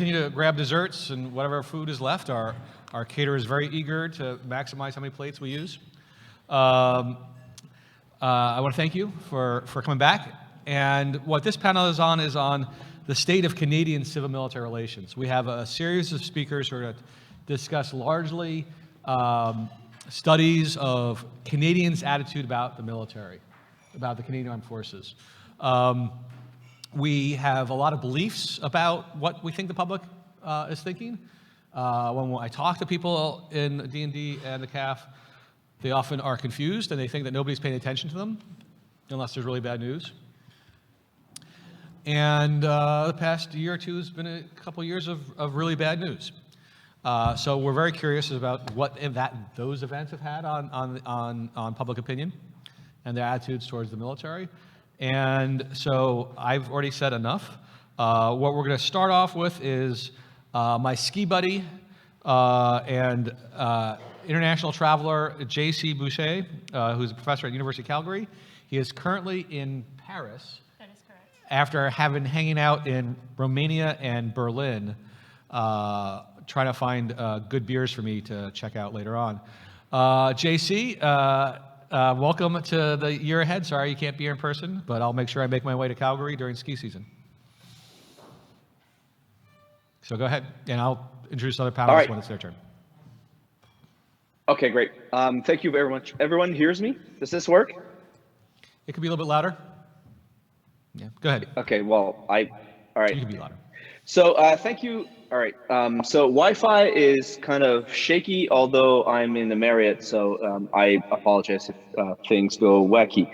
Continue to grab desserts and whatever food is left. Our caterer is very eager to maximize how many plates we use. I want to thank you for coming back. And what this panel is on the state of Canadian civil-military relations. We have a series of speakers who are going to discuss largely studies of Canadians' attitude about the military, about the Canadian Armed Forces. We have a lot of beliefs about what we think the public is thinking. When I talk to people in D&D and the CAF, they often are confused and they think that nobody's paying attention to them unless there's really bad news. And the past year or two has been a couple years of really bad news. So we're very curious about what those events have had on public opinion and their attitudes towards the military. And so I've already said enough. What we're going to start off with is my ski buddy and international traveler, J.C. Boucher, who's a professor at University of Calgary. He is currently in Paris. That is correct. After having hanging out in Romania and Berlin, trying to find good beers for me to check out later on. J.C., welcome to the year ahead. Sorry you can't be here in person, but I'll make sure I make my way to Calgary during ski season. So go ahead, and I'll introduce other panelists when it's their turn. Okay, great. Thank you very much. Everyone hears me? Does this work? It could be a little bit louder. Yeah, go ahead. Okay, well, all right. You can be louder. So thank you. All right. So Wi-Fi is kind of shaky, although I'm in the Marriott, so I apologize if things go wacky.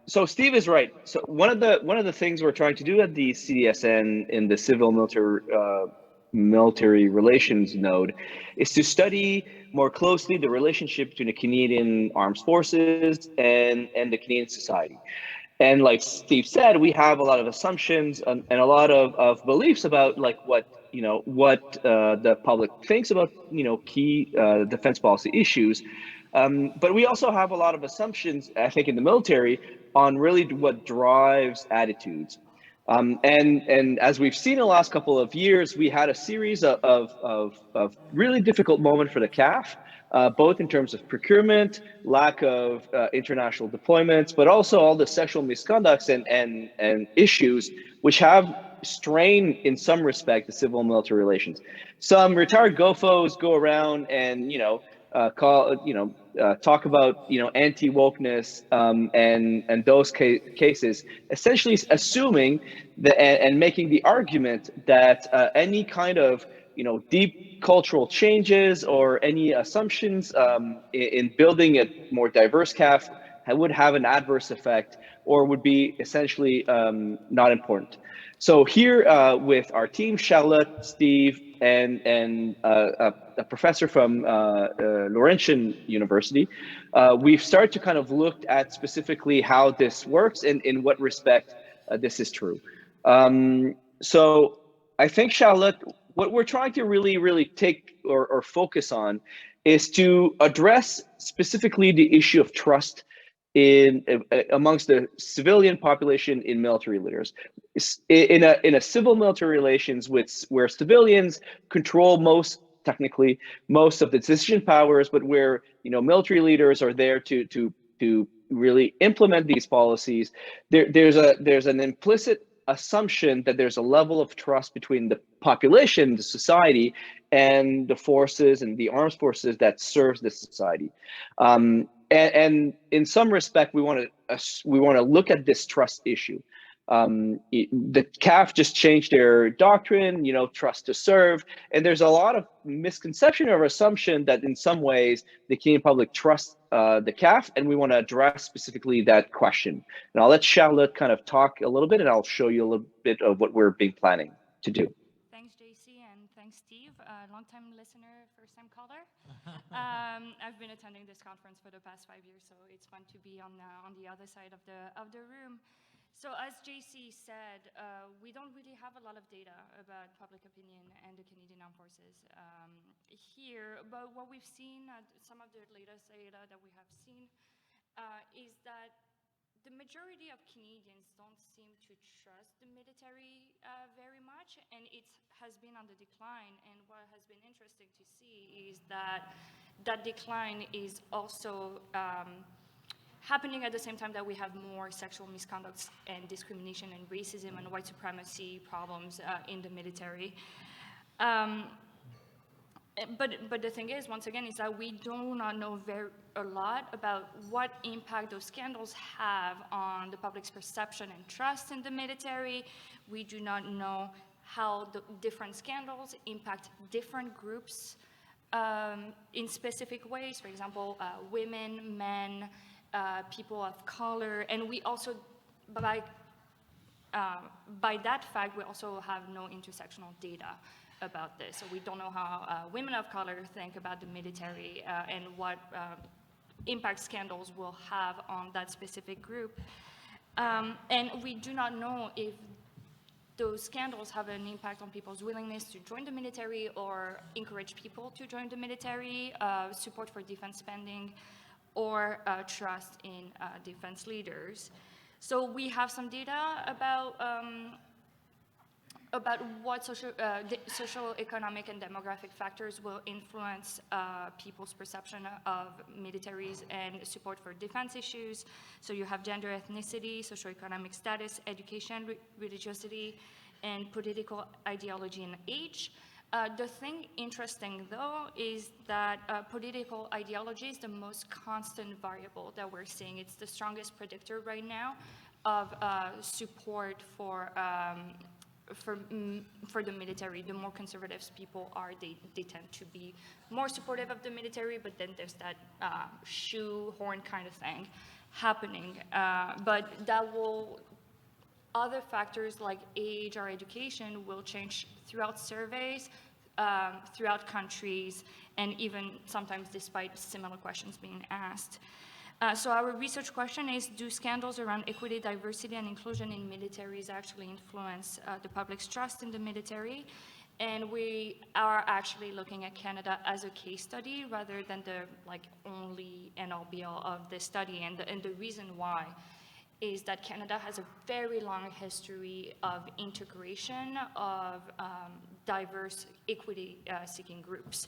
So Steve is right. So one of the things we're trying to do at the CDSN in the civil military relations node is to study more closely the relationship between the Canadian Armed Forces and the Canadian society. And like Steve said, we have a lot of assumptions and a lot of beliefs about like what the public thinks about key defense policy issues. But we also have a lot of assumptions, I think, in the military on really what drives attitudes. And as we've seen in the last couple of years, we had a series of really difficult moments for the CAF, both in terms of procurement, lack of international deployments, but also all the sexual misconducts and issues which have strained, in some respect, the civil military relations. Some retired GOFOs go around and talk about anti-wokeness and those cases, essentially assuming and making the argument that any kind of deep cultural changes or any assumptions in building a more diverse CAF would have an adverse effect or would be essentially not important. So here with our team, Charlotte, Steve, and a professor from Laurentian University, we've started to kind of look at specifically how this works and in what respect this is true. So I think, Charlotte, what we're trying to really take or focus on is to address specifically the issue of trust amongst the civilian population in military leaders. In a civil military relations where civilians control most of the decision powers, but where military leaders are there to really implement these policies, there's an implicit assumption that there's a level of trust between the population, the society, and the forces and the armed forces that serves the society. And in some respect, we want to look at this trust issue. The CAF just changed their doctrine, trust to serve, and there's a lot of misconception or assumption that in some ways the Canadian public trusts the CAF, and we want to address specifically that question. And I'll let Charlotte kind of talk a little bit, and I'll show you a little bit of what we're planning to do. Thanks, JC, and thanks, Steve. Long-time listener, first-time caller. I've been attending this conference for the past 5 years, so it's fun to be on the other side of the room. So as JC said, we don't really have a lot of data about public opinion and the Canadian Armed Forces here, but what we've seen, some of the latest data that we have seen, is that the majority of Canadians don't seem to trust the military very much, and it has been on the decline. And what has been interesting to see is that that decline is also happening at the same time that we have more sexual misconduct and discrimination and racism and white supremacy problems in the military. But the thing is, once again, is that we do not know a lot about what impact those scandals have on the public's perception and trust in the military. We do not know how the different scandals impact different groups in specific ways. For example, women, men, people of color, and we also, by that fact, we also have no intersectional data about this. So we don't know how women of color think about the military and what impact scandals will have on that specific group. And we do not know if those scandals have an impact on people's willingness to join the military or encourage people to join the military, support for defense spending, or trust in defense leaders. So we have some data about what socio-economic and demographic factors will influence people's perception of militaries and support for defense issues. So you have gender, ethnicity, socio-economic status, education, religiosity, and political ideology and age. The thing interesting, though, is that political ideology is the most constant variable that we're seeing. It's the strongest predictor right now of support for the military. The more conservative people are, they tend to be more supportive of the military, but then there's that shoehorn kind of thing happening. But that will, other factors like age or education will change throughout surveys, throughout countries, and even sometimes despite similar questions being asked. So our research question is, do scandals around equity, diversity, and inclusion in militaries actually influence the public's trust in the military? And we are actually looking at Canada as a case study rather than the only and all be all of the study. And the reason why is that Canada has a very long history of integration of diverse equity-seeking groups.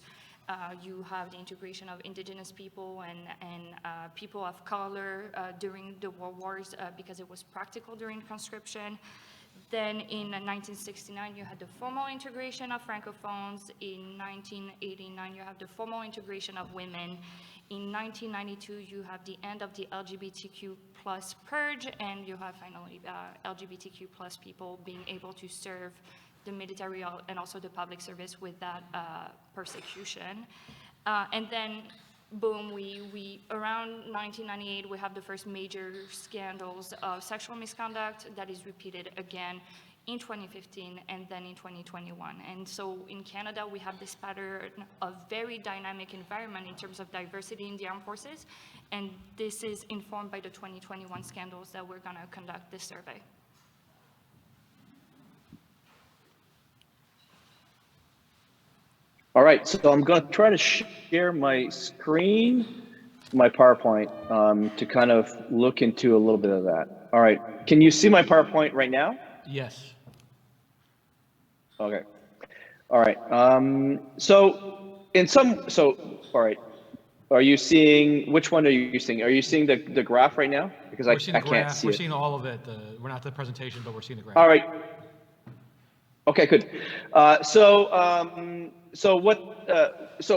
You have the integration of Indigenous people and people of color during the World Wars because it was practical during conscription. Then in 1969, you had the formal integration of Francophones. In 1989, you have the formal integration of women. In 1992, you have the end of the LGBTQ plus purge, and you have finally LGBTQ plus people being able to serve the military and also the public service with that persecution. And then, boom, we around 1998, we have the first major scandals of sexual misconduct that is repeated again in 2015 and then in 2021. And so in Canada, we have this pattern of very dynamic environment in terms of diversity in the armed forces. And this is informed by the 2021 scandals that we're gonna conduct this survey. All right, so I'm going to try to share my screen, my PowerPoint, to kind of look into a little bit of that. All right, can you see my PowerPoint right now? Yes. Okay. All right. All right. Are you seeing, which one are you seeing? Are you seeing the graph right now? Because I can't see it. We're seeing all of it. We're not the presentation, but we're seeing the graph. All right. Okay, good. So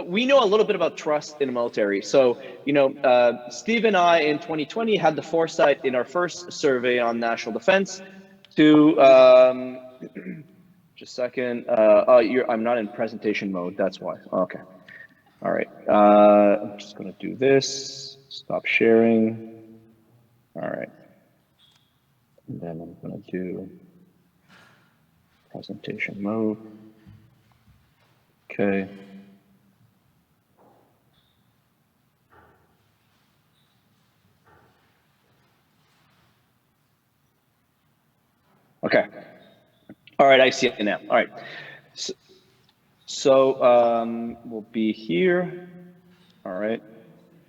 we know a little bit about trust in the military. So, Steve and I in 2020 had the foresight in our first survey on national defense to, just a second. I'm not in presentation mode. That's why. Okay. All right. I'm just going to do this. Stop sharing. All right. And then I'm going to do presentation mode. Okay. Okay. All right, I see it now. All right. So we'll be here. All right.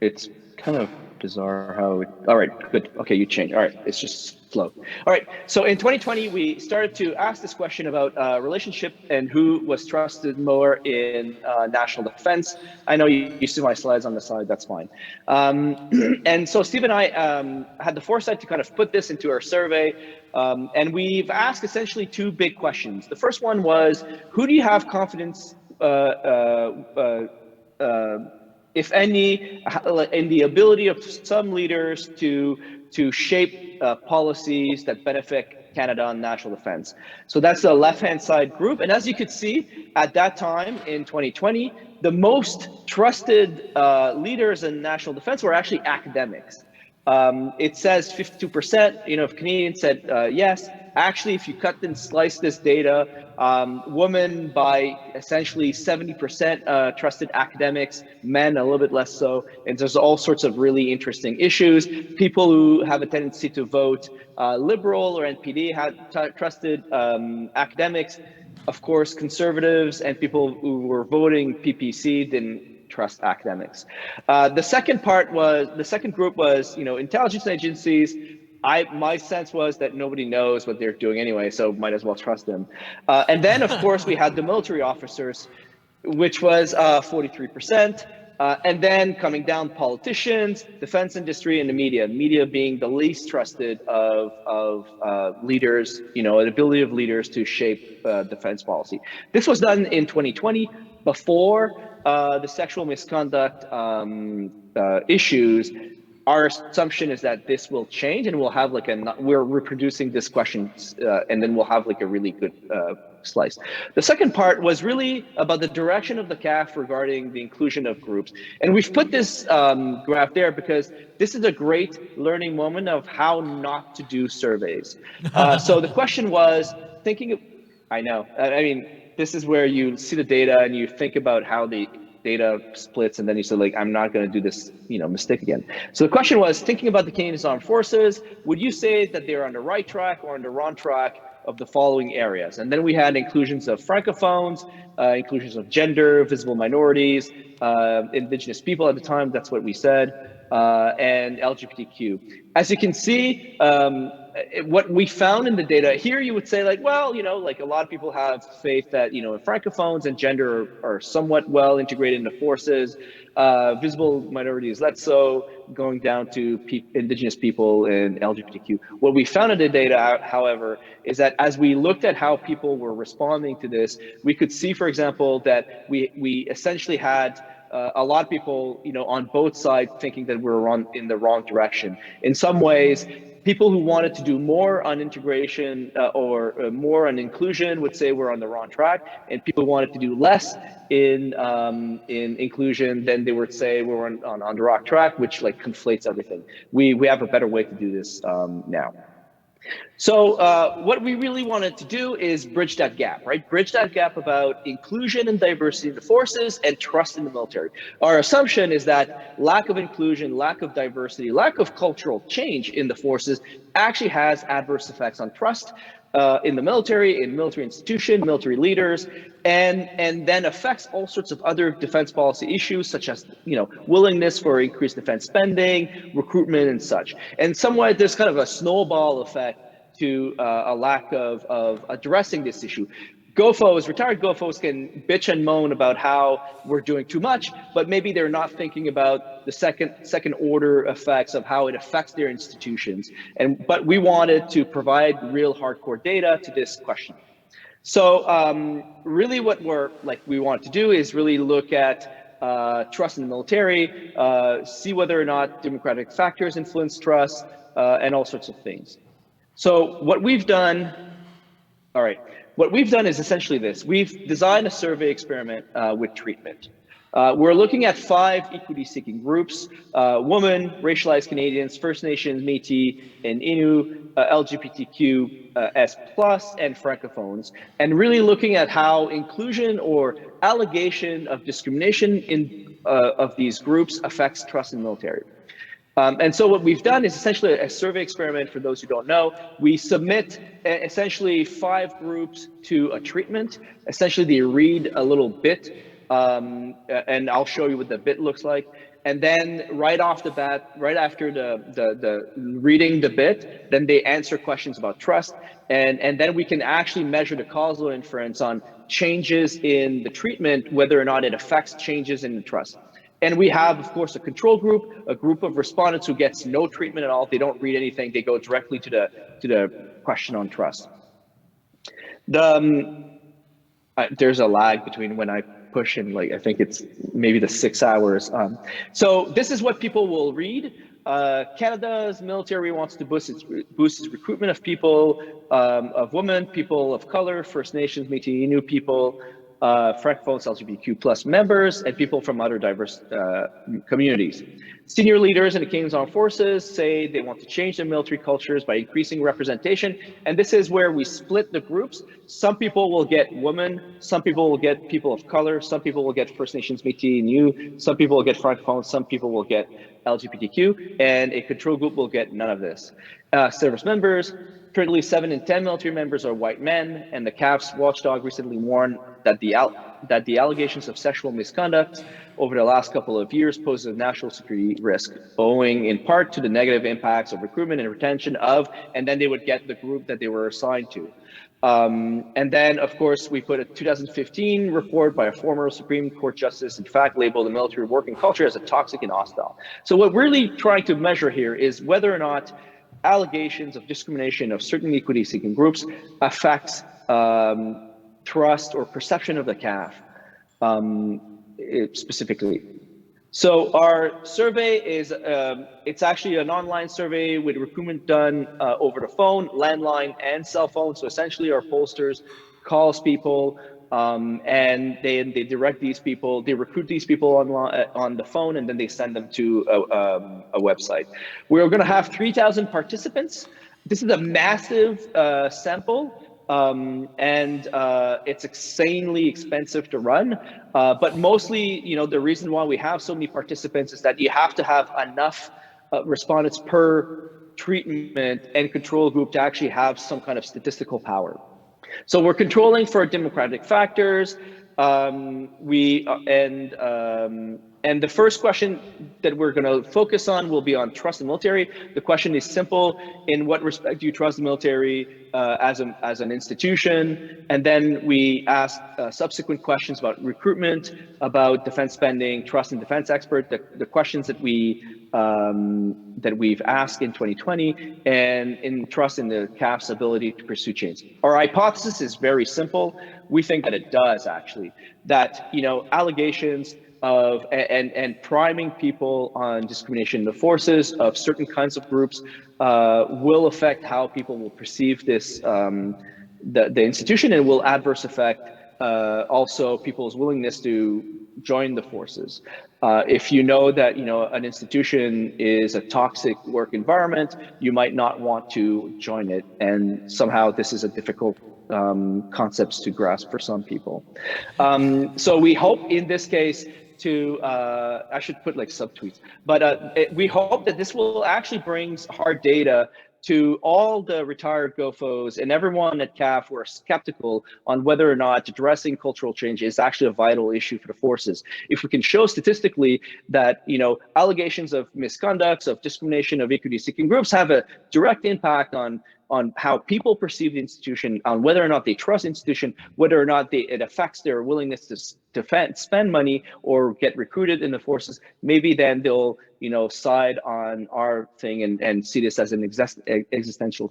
It's kind of bizarre how it, all right, good. Okay, you changed. All right, it's just slow. All right, so in 2020, we started to ask this question about relationship and who was trusted more in national defense. I know you see my slides on the side, that's fine. And so Steve and I had the foresight to kind of put this into our survey. And we've asked essentially two big questions. The first one was, who do you have confidence if any, in the ability of some leaders to shape policies that benefit Canada on national defense. So that's the left-hand side group. And as you could see, at that time in 2020, the most trusted leaders in national defense were actually academics. It says 52%, of Canadians said yes. Actually, if you cut and slice this data, women by essentially 70% trusted academics, men a little bit less so. And there's all sorts of really interesting issues. People who have a tendency to vote liberal or NPD had trusted academics. Of course, conservatives and people who were voting PPC didn't trust academics. The second group was, intelligence agencies. My sense was that nobody knows what they're doing anyway, so might as well trust them. And then, of course, we had the military officers, which was 43%. And then coming down, politicians, defense industry, and the media being the least trusted of leaders, the ability of leaders to shape defense policy. This was done in 2020 before the sexual misconduct issues. Our assumption is that this will change, and we'll have we're reproducing this question, and then we'll have a really good slice. The second part was really about the direction of the CAF regarding the inclusion of groups. And we've put this graph there because this is a great learning moment of how not to do surveys. So the question was I know, I mean, this is where you see the data and you think about how the data splits, and then you say, I'm not going to do this, mistake again. So the question was, thinking about the Canadian Armed Forces, would you say that they're on the right track or on the wrong track of the following areas? And then we had inclusions of francophones, inclusions of gender, visible minorities, Indigenous people at the time, that's what we said, and LGBTQ. As you can see, what we found in the data here, you would say a lot of people have faith that, francophones and gender are somewhat well integrated into forces, visible minorities, less so, going down to Indigenous people and LGBTQ. What we found in the data, however, is that as we looked at how people were responding to this, we could see, for example, that we essentially had a lot of people, on both sides thinking that we're in the wrong direction. In some ways, people who wanted to do more on integration or more on inclusion would say we're on the wrong track, and people who wanted to do less in inclusion, then they would say we're on the wrong track, which conflates everything. We have a better way to do this now. So what we really wanted to do is bridge that gap, right? Bridge that gap about inclusion and diversity in the forces and trust in the military. Our assumption is that lack of inclusion, lack of diversity, lack of cultural change in the forces actually has adverse effects on trust in the military, in military institution, military leaders, and then affects all sorts of other defense policy issues, such as willingness for increased defense spending, recruitment, and such. And somewhat there's kind of a snowball effect to a lack of addressing this issue. Retired GOFOs can bitch and moan about how we're doing too much, but maybe they're not thinking about the second order effects of how it affects their institutions. But we wanted to provide real hardcore data to this question. So really what we want to do is really look at trust in the military, see whether or not democratic factors influence trust, and all sorts of things. So what we've done is essentially this. We've designed a survey experiment with treatment. We're looking at 5 equity-seeking groups: women, racialized Canadians, First Nations, Métis, and Innu, LGBTQ+, and francophones, and really looking at how inclusion or allegation of discrimination of these groups affects trust in the military. And so what we've done is essentially a survey experiment. For those who don't know, we submit essentially 5 groups to a treatment. Essentially, they read a little bit, and I'll show you what the bit looks like. and then right off the bat, right after the reading the bit, then they answer questions about trust, and then we can actually measure the causal inference on changes in the treatment, whether or not it affects changes in the trust. And we have, of course, a control group, a group of respondents who gets no treatment at all. They don't read anything. They go directly to the question on trust. There's a lag between when I push and I think it's maybe the 6 hours. So this is what people will read. Canada's military wants to boost its recruitment of people, of women, people of color, First Nations, Métis, Inuit people, Francophones, LGBTQ plus members, and people from other diverse communities. Senior leaders in the Canadian Armed Forces say they want to change their military cultures by increasing representation. And this is where we split the groups. Some people will get women, some people will get people of color, some people will get First Nations, Métis, Inuit, some people will get Francophones, some people will get LGBTQ, and a control group will get none of this. Service members, currently 7 in 10 military members are white men, and the CAF's watchdog recently warned that the allegations of sexual misconduct over the last couple of years pose a national security risk, owing in part to the negative impacts of recruitment and retention of, and then they would get the group that they were assigned to. And then, of course, we put a 2015 report by a former Supreme Court justice, in fact, labeled the military working culture as a toxic and hostile. So what we're really trying to measure here is whether or not allegations of discrimination of certain equity-seeking groups affects trust or perception of the CAF specifically. So our survey is, it's actually an online survey with recruitment done over the phone, landline, and cell phone. So essentially our pollsters calls people and they direct these people, they recruit these people on the phone, and then they send them to a website. We're gonna have 3,000 participants. This is a massive sample. And it's insanely expensive to run. But mostly, the reason why we have so many participants is that you have to have enough respondents per treatment and control group to actually have some kind of statistical power. So we're controlling for democratic factors. And the first question that we're going to focus on will be on trust in the military. The question is simple: in what respect do you trust the military as an institution? And then we ask subsequent questions about recruitment, about defense spending, trust in defense expert, the questions that we've asked in 2020, and in trust in the CAF's ability to pursue change. Our hypothesis is very simple. We think that it does actually, that allegations of and priming people on discrimination in the forces of certain kinds of groups will affect how people will perceive this the institution, and will adverse affect also people's willingness to join the forces. If you know that an institution is a toxic work environment, you might not want to join it, and somehow this is a difficult concepts to grasp for some people. So we hope in this case to, I should put like subtweets, but we hope that this will actually bring hard data to all the retired GOFOs and everyone at CAF who are skeptical on whether or not addressing cultural change is actually a vital issue for the forces. If we can show statistically that allegations of misconducts, of discrimination of equity-seeking groups have a direct impact on how people perceive the institution, on whether or not they trust the institution, whether or not it affects their willingness to spend money or get recruited in the forces, maybe then they'll side on our thing and see this as an existential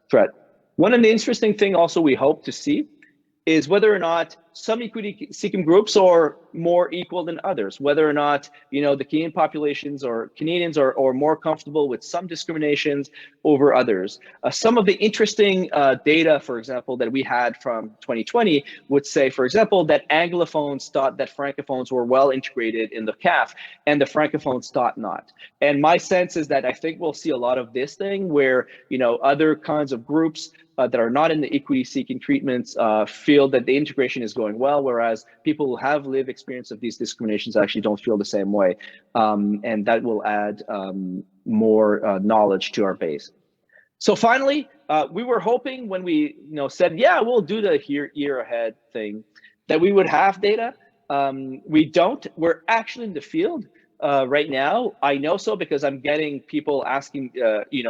threat. One of the interesting thing also we hope to see is whether or not some equity-seeking groups are more equal than others, whether or not the Canadian populations or Canadians are more comfortable with some discriminations over others. Some of the interesting data, for example, that we had from 2020 would say, for example, that Anglophones thought that Francophones were well integrated in the CAF, and the Francophones thought not. And my sense is that I think we'll see a lot of this thing where other kinds of groups that are not in the equity-seeking treatments feel that the integration is going well, whereas people who have lived experience of these discriminations actually don't feel the same way. And that will add more knowledge to our base. So finally, we were hoping when we said, yeah, we'll do the year ahead thing, that we would have data. We don't. We're actually in the field. right now. I know so because I'm getting people asking,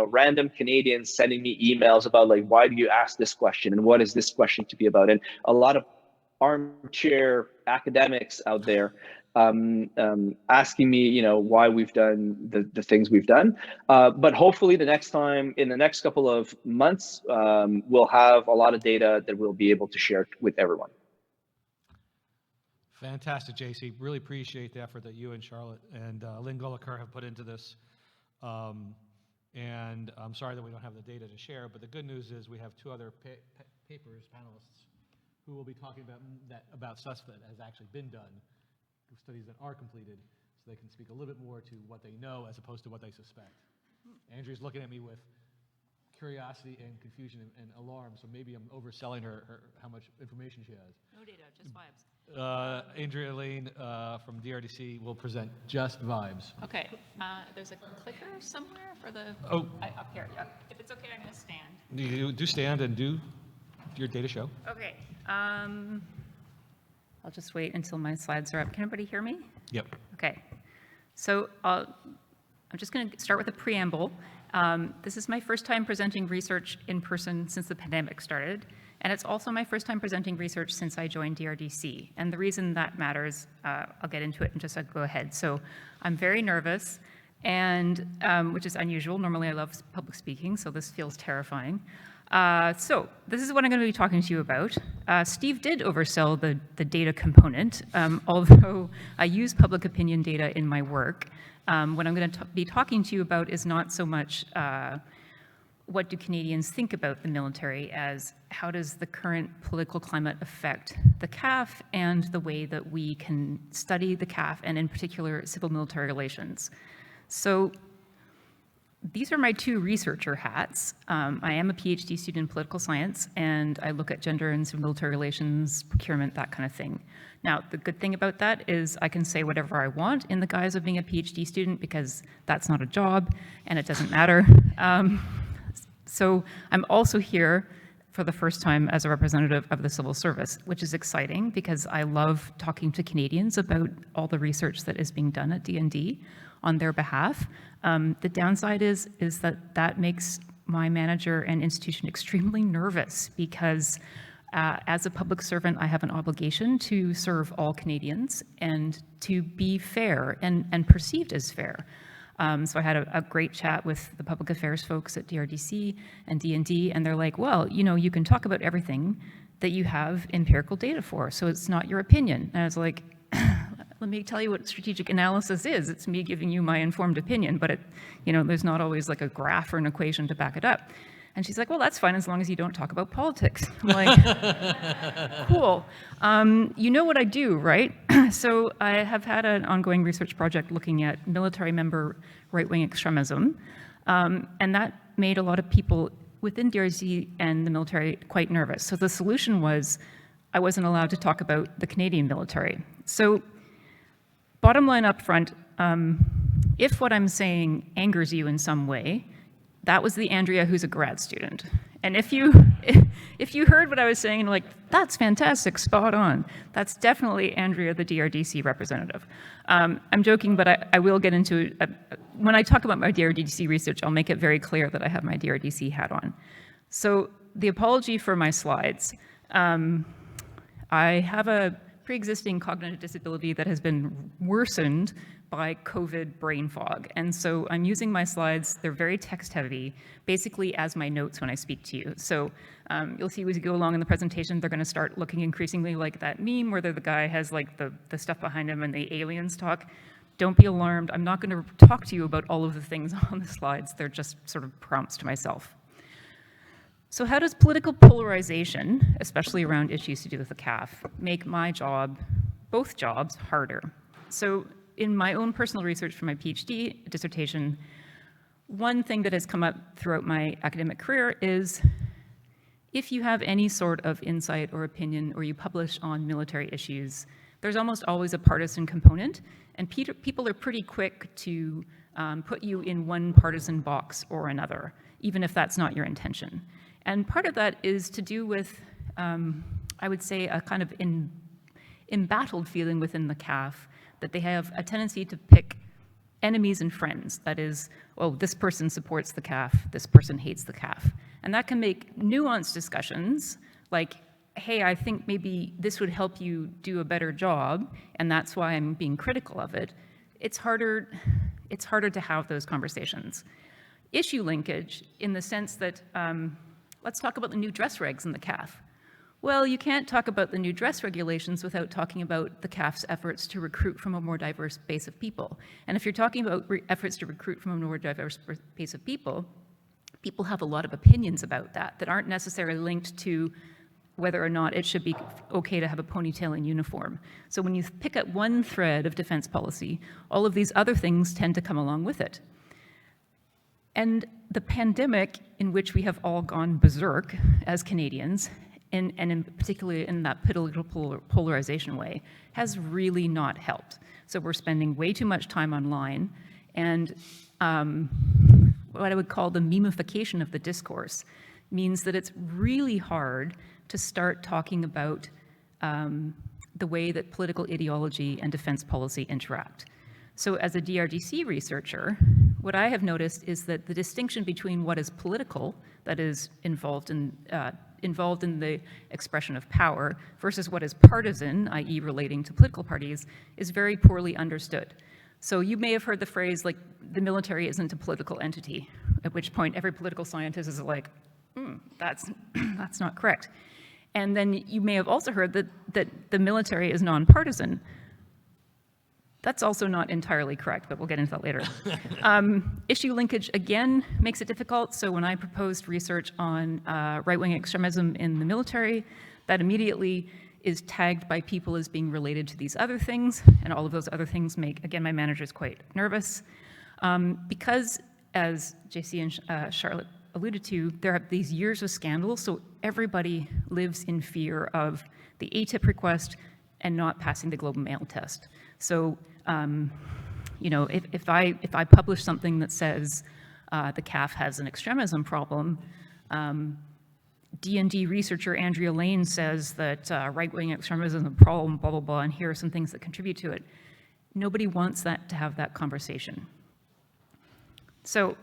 random Canadians sending me emails about like, why do you ask this question and what is this question to be about? And a lot of armchair academics out there asking me, why we've done the things we've done. But hopefully in the next couple of months, we'll have a lot of data that we'll be able to share with everyone. Fantastic, JC. Really appreciate the effort that you and Charlotte and Lynn Gullikar have put into this. And I'm sorry that we don't have the data to share, but the good news is we have two other panelists who will be talking about stuff that has actually been done, studies that are completed, so they can speak a little bit more to what they know as opposed to what they suspect. Andrea's looking at me with curiosity and confusion and alarm, so maybe I'm overselling her how much information she has. No data, just vibes. Andrea Lane from DRDC will present just vibes. Okay, there's a clicker somewhere for the, up here, yeah. If it's okay, I'm gonna stand. You do stand and do your data show. Okay, I'll just wait until my slides are up. Can everybody hear me? Yep. Okay, so I'm just gonna start with a preamble. This is my first time presenting research in person since the pandemic started, and it's also my first time presenting research since I joined DRDC. And the reason that matters, I'll get into it in just a go ahead. So I'm very nervous, and which is unusual. Normally I love public speaking, so this feels terrifying. So this is what I'm going to be talking to you about. Steve did oversell the data component, although I use public opinion data in my work. What I'm going to be talking to you about is not so much what do Canadians think about the military as how does the current political climate affect the CAF and the way that we can study the CAF and in particular civil-military relations. So these are my two researcher hats. I am a PhD student in political science, and I look at gender and civil-military relations, procurement, that kind of thing. Now, the good thing about that is I can say whatever I want in the guise of being a PhD student because that's not a job, and it doesn't matter. So I'm also here for the first time as a representative of the civil service, which is exciting because I love talking to Canadians about all the research that is being done at DND on their behalf. The downside is that makes my manager and institution extremely nervous because as a public servant, I have an obligation to serve all Canadians and to be fair and perceived as fair. So I had a great chat with the public affairs folks at DRDC and DND, and they're like, well, you can talk about everything that you have empirical data for, so it's not your opinion. And I was like, let me tell you what strategic analysis is. It's me giving you my informed opinion, but there's not always like a graph or an equation to back it up. And she's like, well, that's fine as long as you don't talk about politics. I'm like, cool. You know what I do, right? So I have had an ongoing research project looking at military member right-wing extremism. And that made a lot of people within DRC and the military quite nervous. So the solution was I wasn't allowed to talk about the Canadian military. So bottom line up front, if what I'm saying angers you in some way, that was the Andrea who's a grad student. And if you heard what I was saying and like, that's fantastic, spot on, that's definitely Andrea, the DRDC representative. I'm joking, but I will get into it. When I talk about my DRDC research, I'll make it very clear that I have my DRDC hat on. So the apology for my slides. I have a pre-existing cognitive disability that has been worsened by COVID brain fog. And so I'm using my slides, they're very text heavy, basically as my notes when I speak to you. So you'll see as you go along in the presentation, they're gonna start looking increasingly like that meme where the guy has like the stuff behind him and the aliens talk. Don't be alarmed, I'm not gonna talk to you about all of the things on the slides, they're just sort of prompts to myself. So how does political polarization, especially around issues to do with the CAF, make my job, both jobs, harder? So in my own personal research for my PhD dissertation, one thing that has come up throughout my academic career is if you have any sort of insight or opinion or you publish on military issues, there's almost always a partisan component, and people are pretty quick to put you in one partisan box or another, even if that's not your intention. And part of that is to do with, I would say, a kind of embattled feeling within the CAF that they have a tendency to pick enemies and friends. That is, well, this person supports the CAF, this person hates the CAF. And that can make nuanced discussions like, hey, I think maybe this would help you do a better job, and that's why I'm being critical of it. It's harder to have those conversations. Issue linkage in the sense that, let's talk about the new dress regs in the CAF. Well, you can't talk about the new dress regulations without talking about the CAF's efforts to recruit from a more diverse base of people. And if you're talking about efforts to recruit from a more diverse base of people, people have a lot of opinions about that aren't necessarily linked to whether or not it should be okay to have a ponytail in uniform. So when you pick up one thread of defense policy, all of these other things tend to come along with it. And the pandemic, in which we have all gone berserk as Canadians, and in particularly in that political polarization way, has really not helped. So we're spending way too much time online, and what I would call the memification of the discourse means that it's really hard to start talking about the way that political ideology and defense policy interact. So as a DRDC researcher, what I have noticed is that the distinction between what is political, that is involved in the expression of power, versus what is partisan, i.e. relating to political parties, is very poorly understood. So you may have heard the phrase, like, the military isn't a political entity, at which point every political scientist is like, that's not correct. And then you may have also heard that the military is nonpartisan. That's also not entirely correct, but we'll get into that later. Issue linkage, again, makes it difficult. So when I proposed research on right-wing extremism in the military, that immediately is tagged by people as being related to these other things, and all of those other things make, again, my managers quite nervous. Because, as JC and Charlotte alluded to, there are these years of scandal, so everybody lives in fear of the ATIP request and not passing the global mail test. So, you know, if I publish something that says the CAF has an extremism problem, D&D researcher Andrea Lane says that right-wing extremism is a problem, blah, blah, blah, and here are some things that contribute to it. Nobody wants that to have that conversation. So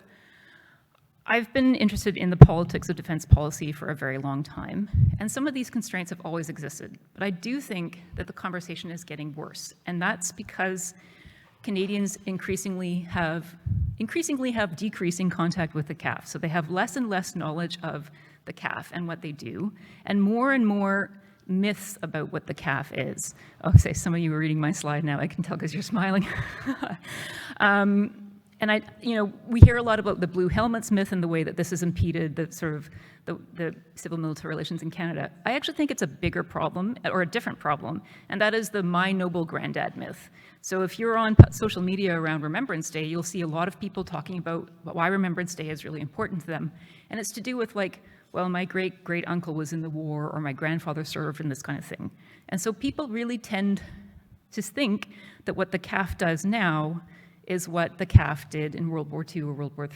I've been interested in the politics of defense policy for a very long time, and some of these constraints have always existed. But I do think that the conversation is getting worse, and that's because Canadians increasingly have decreasing contact with the CAF. So they have less and less knowledge of the CAF and what they do, and more myths about what the CAF is. Oh, say some of you are reading my slide now, I can tell because you're smiling. And we hear a lot about the blue helmets myth and the way that this has impeded the sort of the civil-military relations in Canada. I actually think it's a bigger problem, or a different problem, and that is the my noble granddad myth. So if you're on social media around Remembrance Day, you'll see a lot of people talking about why Remembrance Day is really important to them. And it's to do with, like, well, my great-great-uncle was in the war, or my grandfather served, and this kind of thing. And so people really tend to think that what the CAF does now is what the CAF did in World War II or World War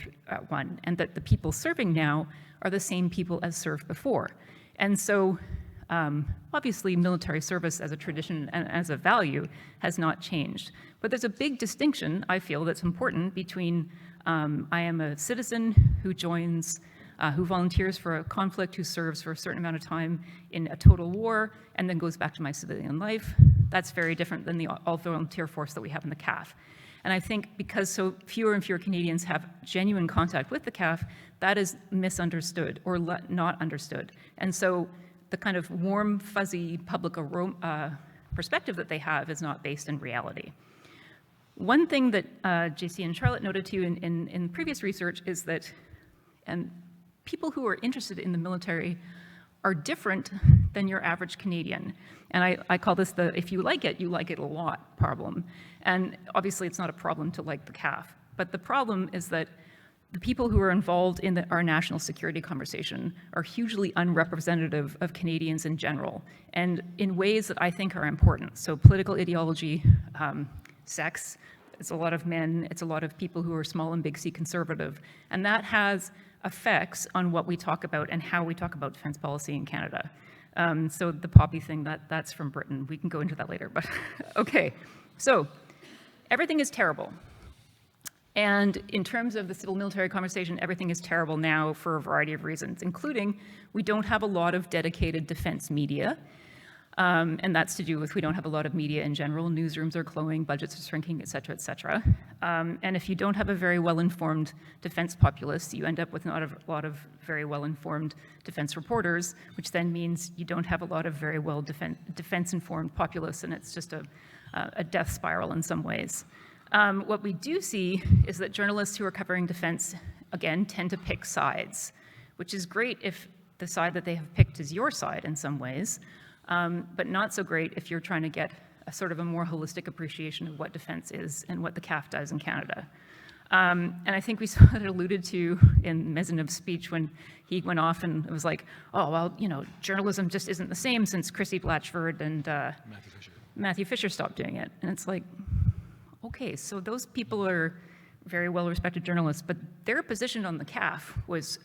I, and that the people serving now are the same people as served before. And so obviously military service as a tradition and as a value has not changed. But there's a big distinction, I feel, that's important between I am a citizen who joins, who volunteers for a conflict, who serves for a certain amount of time in a total war, and then goes back to my civilian life. That's very different than the all-volunteer force that we have in the CAF. And I think because so fewer and fewer Canadians have genuine contact with the CAF, that is misunderstood or not understood. And so the kind of warm, fuzzy public perspective that they have is not based in reality. One thing that JC and Charlotte noted too in previous research is that people who are interested in the military are different than your average Canadian. And I call this the if you like it a lot problem. And obviously it's not a problem to like the CAF, but the problem is that the people who are involved in our national security conversation are hugely unrepresentative of Canadians in general, and in ways that I think are important. So political ideology, sex, it's a lot of men, it's a lot of people who are small and big C conservative, and that has effects on what we talk about and how we talk about defense policy in Canada. So the poppy thing, that's from Britain. We can go into that later, but okay. So everything is terrible. And in terms of the civil-military conversation, everything is terrible now for a variety of reasons, including we don't have a lot of dedicated defense media. And that's to do with we don't have a lot of media in general. Newsrooms are closing, budgets are shrinking, et cetera, et cetera. And if you don't have a very well-informed defense populace, you end up with not a lot of very well-informed defense reporters, which then means you don't have a lot of very well defense-informed populace, and it's just a death spiral in some ways. What we do see is that journalists who are covering defense, again, tend to pick sides, which is great if the side that they have picked is your side in some ways, but not so great if you're trying to get a sort of a more holistic appreciation of what defense is and what the CAF does in Canada. And I think we saw it alluded to in Maisonneuve's speech when he went off and it was like, oh, well, you know, journalism just isn't the same since Chrissy Blatchford and Matthew Fisher stopped doing it. And it's like, okay, so those people are very well-respected journalists, but their position on the CAF was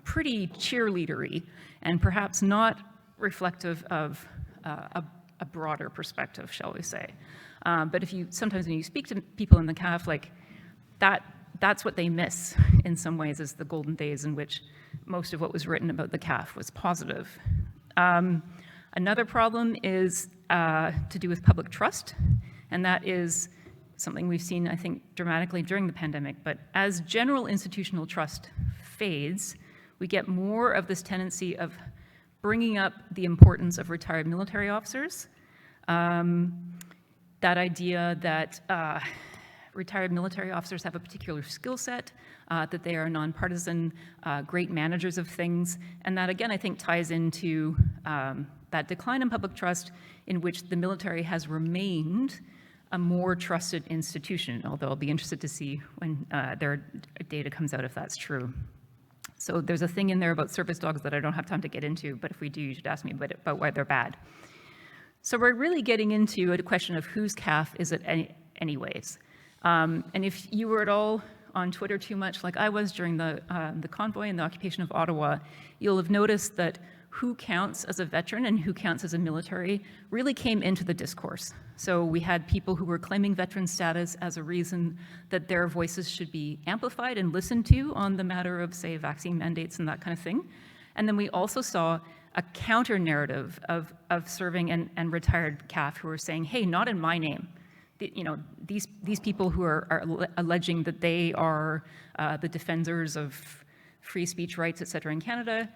pretty cheerleadery and perhaps not reflective of a broader perspective, shall we say. But if you, sometimes when you speak to people in the CAF, like that's what they miss in some ways, is the golden days in which most of what was written about the CAF was positive. Another problem is to do with public trust, and that is something we've seen, I think, dramatically during the pandemic. But as general institutional trust fades, we get more of this tendency of bringing up the importance of retired military officers. That idea that retired military officers have a particular skill set, that they are nonpartisan, great managers of things, and that, again, I think ties into that decline in public trust in which the military has remained a more trusted institution, although I'll be interested to see when their data comes out if that's true. So there's a thing in there about service dogs that I don't have time to get into, but if we do, you should ask me about why they're bad. So we're really getting into a question of whose CAF is it anyways. And if you were at all on Twitter too much, like I was during the convoy and the occupation of Ottawa, you'll have noticed that who counts as a veteran and who counts as a military really came into the discourse. So we had people who were claiming veteran status as a reason that their voices should be amplified and listened to on the matter of, say, vaccine mandates and that kind of thing. And then we also saw a counter narrative of serving and retired CAF who were saying, hey, not in my name. You know, these people who are alleging that they are the defenders of free speech rights, et cetera, in Canada,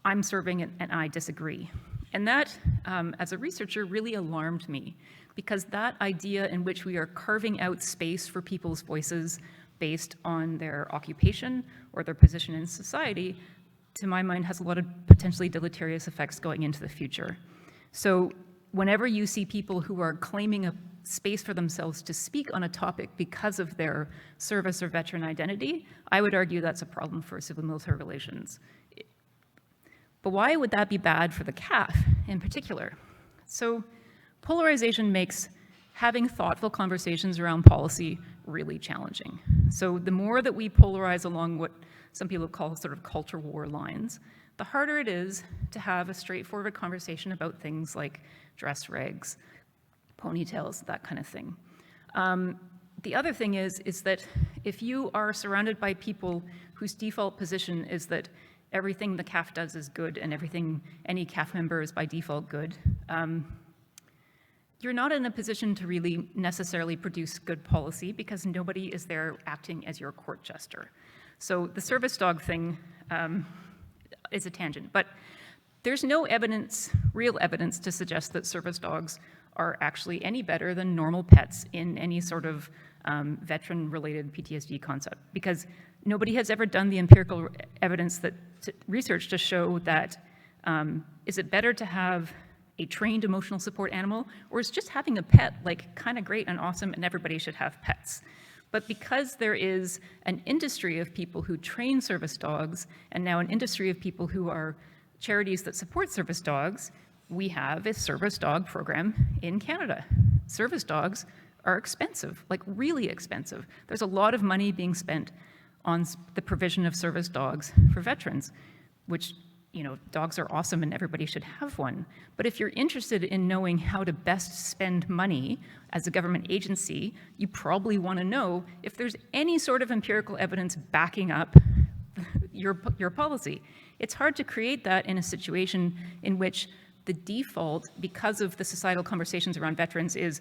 I'm serving and I disagree. And that, as a researcher, really alarmed me, because that idea in which we are carving out space for people's voices based on their occupation or their position in society, to my mind, has a lot of potentially deleterious effects going into the future. So whenever you see people who are claiming a space for themselves to speak on a topic because of their service or veteran identity, I would argue that's a problem for civil-military relations. But why would that be bad for the CAF in particular? So polarization makes having thoughtful conversations around policy really challenging. So the more that we polarize along what some people call sort of culture war lines, the harder it is to have a straightforward conversation about things like dress regs, ponytails, that kind of thing. The other thing is that if you are surrounded by people whose default position is that everything the CAF does is good and everything any CAF member is by default good, you're not in a position to really necessarily produce good policy because nobody is there acting as your court jester. So the service dog thing is a tangent, but there's no evidence, real evidence, to suggest that service dogs are actually any better than normal pets in any sort of veteran-related PTSD concept, because nobody has ever done the empirical evidence research to show that is it better to have a trained emotional support animal, or is just having a pet like kind of great and awesome and everybody should have pets? But because there is an industry of people who train service dogs and now an industry of people who are charities that support service dogs, we have a service dog program in Canada. Service dogs are expensive, like really expensive. There's a lot of money being spent on the provision of service dogs for veterans, which dogs are awesome and everybody should have one. But if you're interested in knowing how to best spend money as a government agency, you probably want to know if there's any sort of empirical evidence backing up your policy. It's hard to create that in a situation in which the default, because of the societal conversations around veterans, is,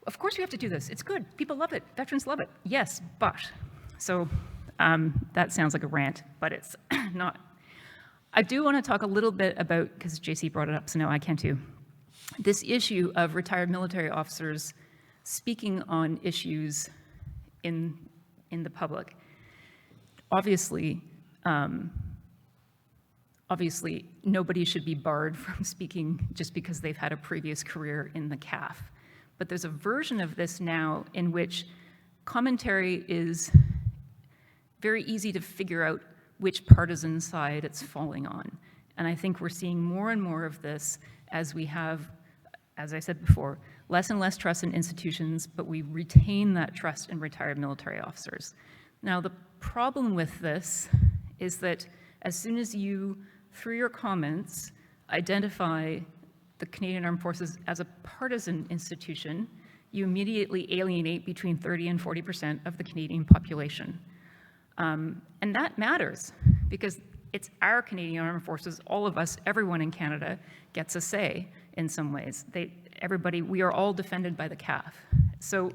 of course we have to do this. It's good. People love it. Veterans love it. Yes, but. So that sounds like a rant, but it's not. I do want to talk a little bit about, because JC brought it up, so now I can too, this issue of retired military officers speaking on issues in the public. Obviously, nobody should be barred from speaking just because they've had a previous career in the CAF. But there's a version of this now in which commentary is very easy to figure out which partisan side it's falling on. And I think we're seeing more and more of this as we have, as I said before, less and less trust in institutions, but we retain that trust in retired military officers. Now, the problem with this is that as soon as you, through your comments, identify the Canadian Armed Forces as a partisan institution, you immediately alienate between 30 and 40% of the Canadian population. And that matters because it's our Canadian Armed Forces, all of us, everyone in Canada gets a say in some ways. We are all defended by the CAF. So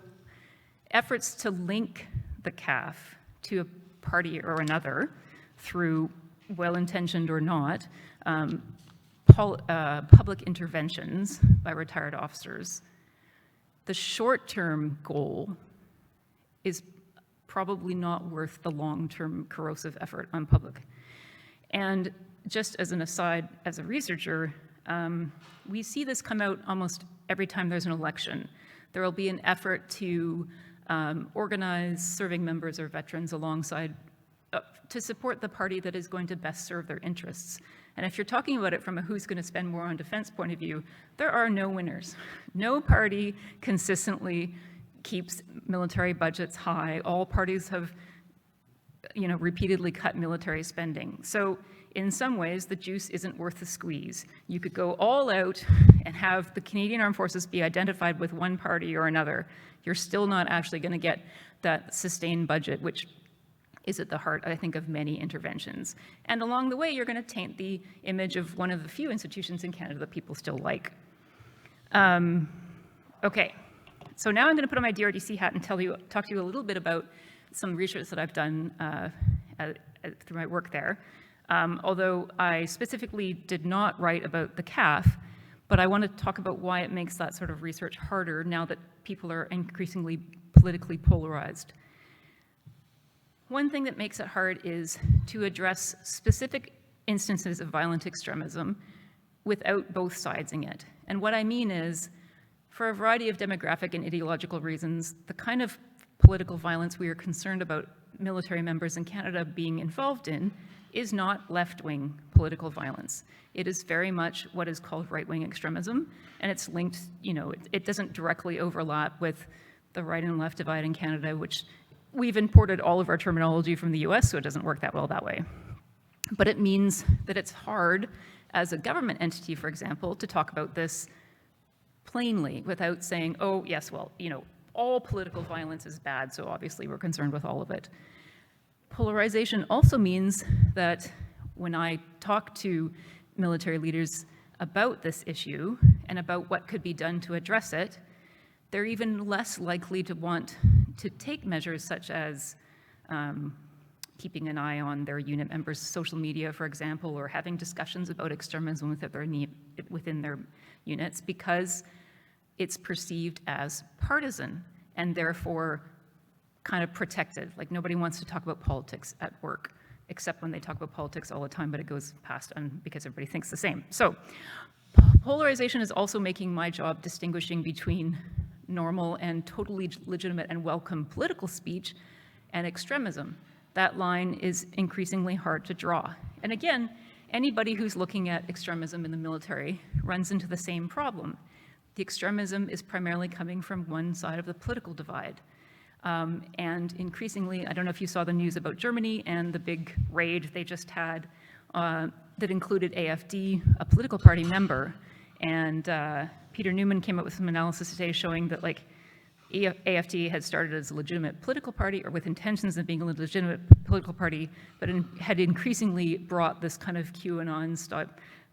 efforts to link the CAF to a party or another through well-intentioned or not, public interventions by retired officers, the short-term goal is probably not worth the long-term corrosive effort on public. And just as an aside, as a researcher, we see this come out almost every time there's an election. There will be an effort to organize serving members or veterans alongside to support the party that is going to best serve their interests. And if you're talking about it from a who's going to spend more on defense point of view, there are no winners. No party consistently keeps military budgets high. All parties have, repeatedly cut military spending. So in some ways, the juice isn't worth the squeeze. You could go all out and have the Canadian Armed Forces be identified with one party or another. You're still not actually going to get that sustained budget, which is at the heart, I think, of many interventions. And along the way, you're going to taint the image of one of the few institutions in Canada that people still like. Okay, so now I'm going to put on my DRDC hat and talk to you a little bit about some research that I've done through my work there. Although I specifically did not write about the CAF, but I want to talk about why it makes that sort of research harder now that people are increasingly politically polarized. One thing that makes it hard is to address specific instances of violent extremism without both sidesing it. And what I mean is, for a variety of demographic and ideological reasons, the kind of political violence we are concerned about military members in Canada being involved in is not left-wing political violence. It is very much what is called right-wing extremism, and it's linked, it doesn't directly overlap with the right and left divide in Canada, which we've imported all of our terminology from the US, so it doesn't work that well that way. But it means that it's hard as a government entity, for example, to talk about this plainly without saying, oh, yes, well, all political violence is bad, so obviously we're concerned with all of it. Polarization also means that when I talk to military leaders about this issue and about what could be done to address it, they're even less likely to want to take measures such as keeping an eye on their unit members' social media, for example, or having discussions about extremism within their units, because it's perceived as partisan and therefore kind of protected. Like, nobody wants to talk about politics at work, except when they talk about politics all the time, but it goes past because everybody thinks the same. So polarization is also making my job distinguishing between normal and totally legitimate and welcome political speech and extremism. That line is increasingly hard to draw. And again, anybody who's looking at extremism in the military runs into the same problem. The extremism is primarily coming from one side of the political divide. And increasingly, I don't know if you saw the news about Germany and the big raid they just had that included AFD, a political party member, and Peter Newman came up with some analysis today showing that like AFD had started as a legitimate political party or with intentions of being a legitimate political party, but had increasingly brought this kind of QAnon style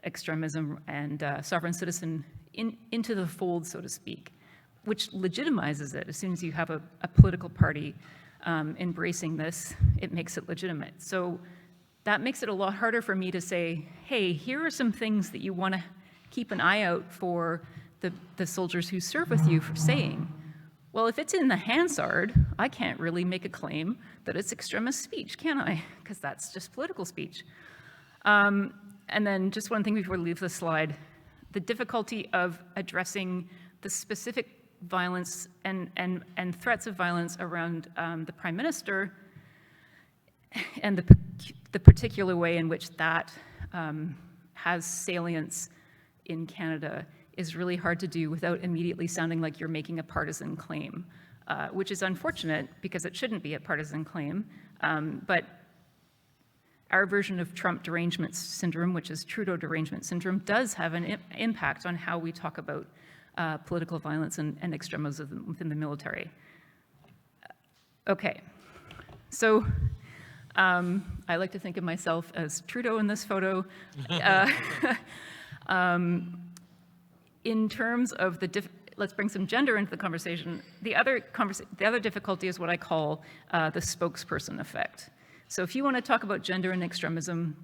extremism and sovereign citizen into the fold, so to speak, which legitimizes it. As soon as you have a political party embracing this, it makes it legitimate. So that makes it a lot harder for me to say, hey, here are some things that you want to keep an eye out for the soldiers who serve with you for saying. Well, if it's in the Hansard, I can't really make a claim that it's extremist speech, can I? Because that's just political speech. And then just one thing before we leave the slide, the difficulty of addressing the specific violence and threats of violence around the Prime Minister and the particular way in which that has salience in Canada is really hard to do without immediately sounding like you're making a partisan claim, which is unfortunate because it shouldn't be a partisan claim. But our version of Trump derangement syndrome, which is Trudeau derangement syndrome, does have an impact on how we talk about political violence and extremism within the military. Okay, so I like to think of myself as Trudeau in this photo. In terms of let's bring some gender into the conversation. The other difficulty is what I call the spokesperson effect. So if you want to talk about gender and extremism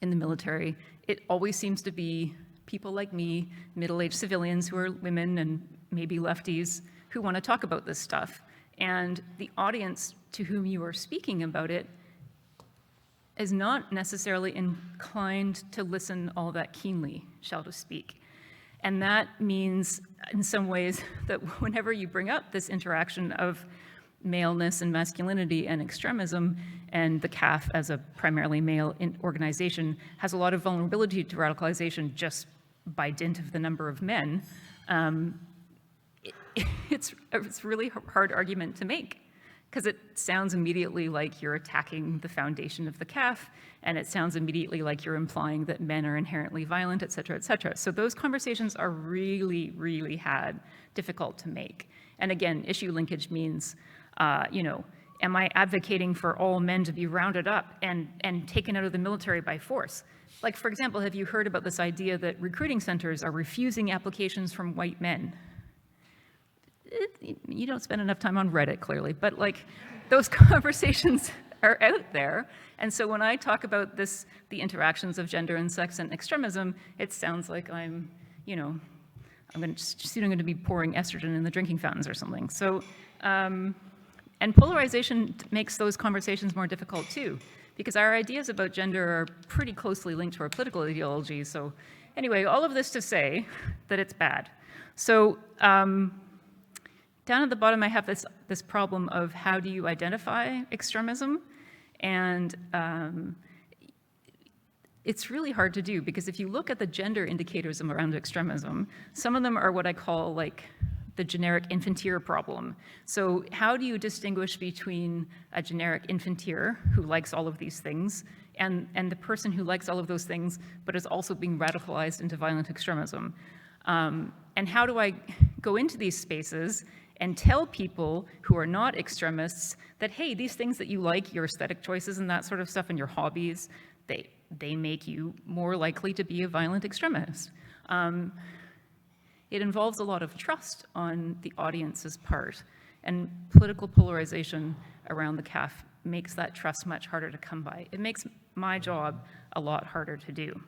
in the military, it always seems to be people like me, middle-aged civilians who are women and maybe lefties who want to talk about this stuff. And the audience to whom you are speaking about it is not necessarily inclined to listen all that keenly, shall to speak. And that means, in some ways, that whenever you bring up this interaction of maleness and masculinity and extremism, and the CAF as a primarily male organization has a lot of vulnerability to radicalization just by dint of the number of men, it's a really hard argument to make, because it sounds immediately like you're attacking the foundation of the CAF, and it sounds immediately like you're implying that men are inherently violent, et cetera, et cetera. So those conversations are really, really difficult to make. And again, issue linkage means, am I advocating for all men to be rounded up and taken out of the military by force? Like, for example, have you heard about this idea that recruiting centers are refusing applications from white men? You don't spend enough time on Reddit, clearly, but like those conversations are out there. And so when I talk about the interactions of gender and sex and extremism, it sounds like I'm going to be pouring estrogen in the drinking fountains or something. So, and polarization makes those conversations more difficult too, because our ideas about gender are pretty closely linked to our political ideology. So anyway, all of this to say that it's bad. So down at the bottom, I have this problem of how do you identify extremism? And it's really hard to do, because if you look at the gender indicators around extremism, some of them are what I call like the generic infantier problem. So how do you distinguish between a generic infantier who likes all of these things and the person who likes all of those things but is also being radicalized into violent extremism? And how do I go into these spaces and tell people who are not extremists that, hey, these things that you like, your aesthetic choices and that sort of stuff and your hobbies, they make you more likely to be a violent extremist. It involves a lot of trust on the audience's part, and political polarization around the CAF makes that trust much harder to come by. It makes my job a lot harder to do.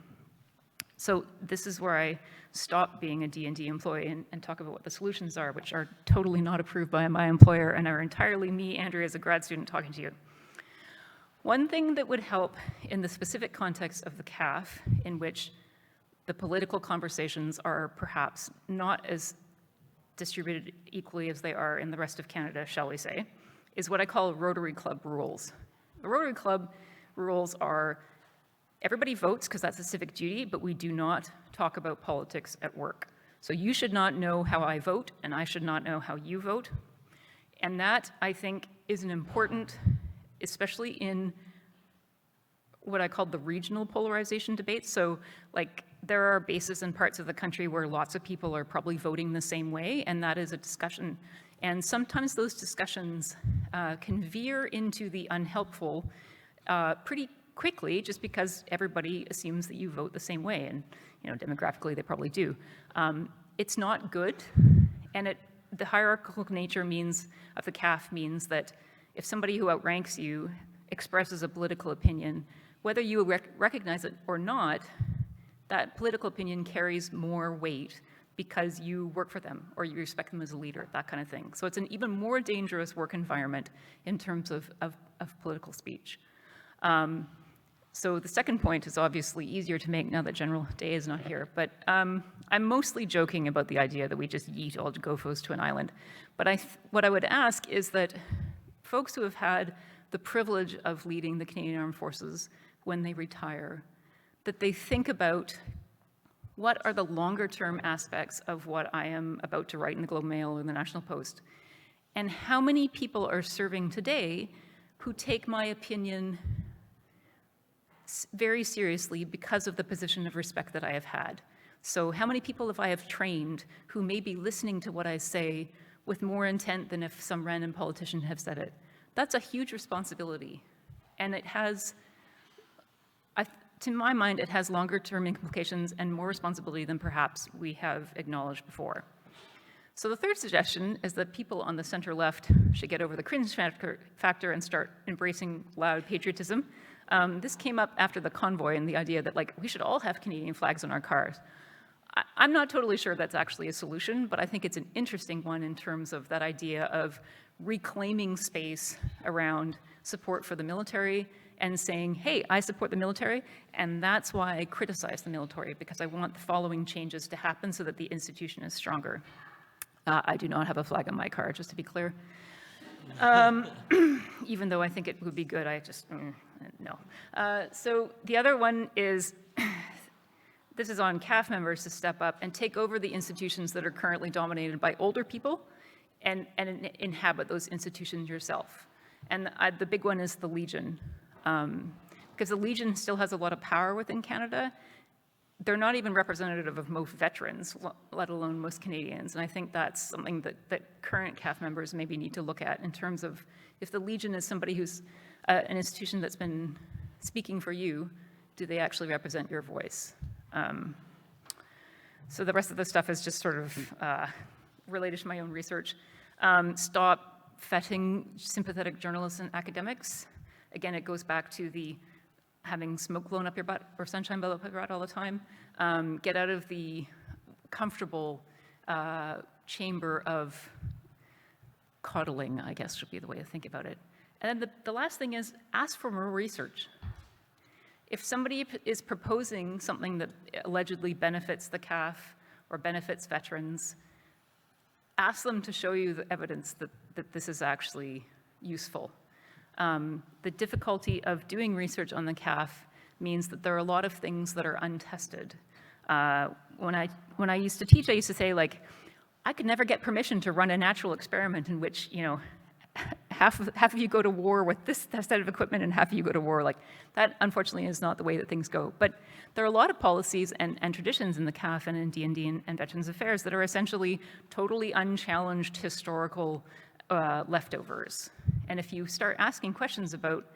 So this is where I stop being a D&D employee and talk about what the solutions are, which are totally not approved by my employer and are entirely me, Andrea, as a grad student talking to you. One thing that would help in the specific context of the CAF, in which the political conversations are perhaps not as distributed equally as they are in the rest of Canada, shall we say, is what I call Rotary Club rules. The Rotary Club rules are everybody votes because that's a civic duty, but we do not talk about politics at work. So you should not know how I vote, and I should not know how you vote. And that, I think, is an important, especially in what I called the regional polarization debate. So like there are bases and parts of the country where lots of people are probably voting the same way, and that is a discussion. And sometimes those discussions can veer into the unhelpful pretty quickly, just because everybody assumes that you vote the same way, and demographically they probably do. It's not good, and the hierarchical nature of the CAF means that if somebody who outranks you expresses a political opinion, whether you recognize it or not, that political opinion carries more weight because you work for them or you respect them as a leader, that kind of thing. So it's an even more dangerous work environment in terms of political speech. So the second point is obviously easier to make now that General Day is not here, but I'm mostly joking about the idea that we just yeet all GOFOs to an island. But what I would ask is that folks who have had the privilege of leading the Canadian Armed Forces when they retire, that they think about what are the longer term aspects of what I am about to write in the Globe and Mail or the National Post, and how many people are serving today who take my opinion very seriously because of the position of respect that I have had. So how many people have I trained who may be listening to what I say with more intent than if some random politician have said it? That's a huge responsibility, and it has, to my mind, it has longer term implications and more responsibility than perhaps we have acknowledged before. So the third suggestion is that people on the center left should get over the cringe factor and start embracing loud patriotism. This came up after the convoy and the idea that we should all have Canadian flags on our cars. I'm not totally sure that's actually a solution, but I think it's an interesting one in terms of that idea of reclaiming space around support for the military and saying, hey, I support the military, and that's why I criticize the military, because I want the following changes to happen so that the institution is stronger. I do not have a flag on my car, just to be clear. Even though I think it would be good, I just, no. So the other one is, this is on CAF members to step up and take over the institutions that are currently dominated by older people and inhabit those institutions yourself. And the big one is the Legion. Because the Legion still has a lot of power within Canada. They're not even representative of most veterans, let alone most Canadians. And I think that's something that current CAF members maybe need to look at in terms of if the Legion is somebody who's an institution that's been speaking for you, do they actually represent your voice? So the rest of the stuff is just sort of related to my own research. Stop fetting sympathetic journalists and academics. Again, it goes back to the having smoke blown up your butt or sunshine blown up your butt all the time. Get out of the comfortable chamber of coddling, I guess would be the way to think about it. And then the last thing is ask for more research. If somebody is proposing something that allegedly benefits the CAF or benefits veterans, ask them to show you the evidence that this is actually useful. The difficulty of doing research on the CAF means that there are a lot of things that are untested. When I used to teach, I used to say, I could never get permission to run a natural experiment in which, half of you go to war with this set of equipment and half of you go to war. That, unfortunately, is not the way that things go. But there are a lot of policies and traditions in the CAF and in D&D and Veterans Affairs that are essentially totally unchallenged historical leftovers. And if you start asking questions about,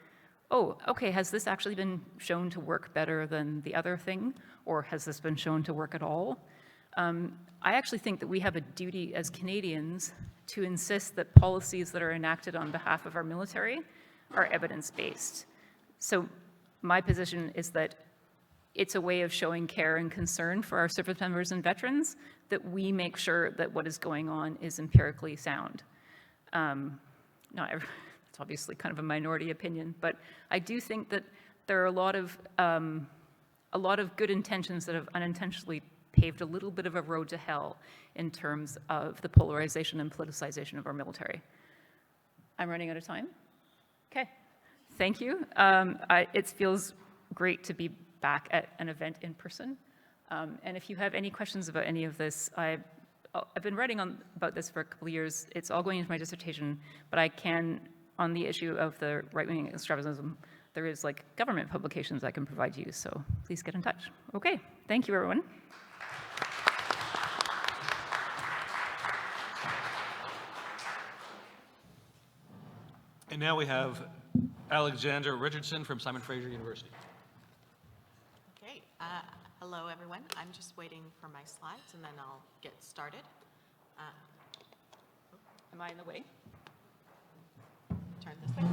oh, okay, has this actually been shown to work better than the other thing? Or has this been shown to work at all? I actually think that we have a duty as Canadians to insist that policies that are enacted on behalf of our military are evidence-based. So my position is that it's a way of showing care and concern for our service members and veterans that we make sure that what is going on is empirically sound. It's obviously kind of a minority opinion, but I do think that there are a lot of good intentions that have unintentionally paved a little bit of a road to hell in terms of the polarization and politicization of our military. I'm running out of time. Okay, thank you. It feels great to be back at an event in person. And if you have any questions about any of this, I've been writing about this for a couple of years. It's all going into my dissertation, but I can, on the issue of the right-wing extremism, there is like government publications I can provide you, so please get in touch. Okay, thank you, everyone. And now we have Alexandra Richardson from Simon Fraser University. Okay, hello everyone. I'm just waiting for my slides and then I'll get started. Am I in the way? Turn this way.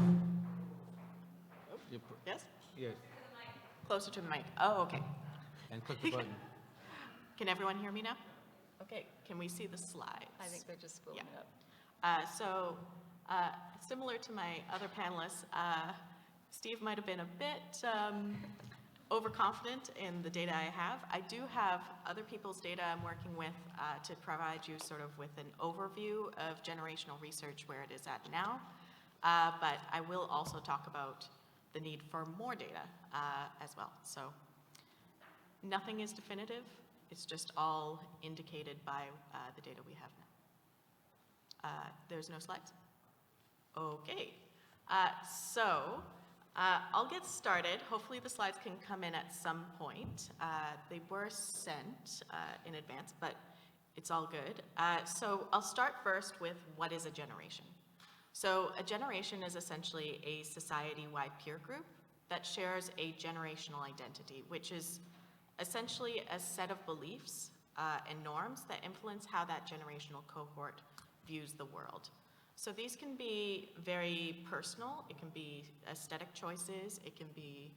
Yes? Yeah, Closer to the mic. Oh, okay. and click the button. Can everyone hear me now? Okay, can we see the slides? I think they're just spooling it up. Similar to my other panelists, Steve might have been a bit overconfident in the data I have. I do have other people's data I'm working with to provide you sort of with an overview of generational research where it is at now. But I will also talk about the need for more data as well. So nothing is definitive. It's just all indicated by the data we have now. There's no slides? Okay. I'll get started. Hopefully the slides can come in at some point. They were sent in advance, but it's all good. So I'll start first with what is a generation. So a generation is essentially a society-wide peer group that shares a generational identity, which is essentially a set of beliefs and norms that influence how that generational cohort views the world. So these can be very personal, it can be aesthetic choices, it can be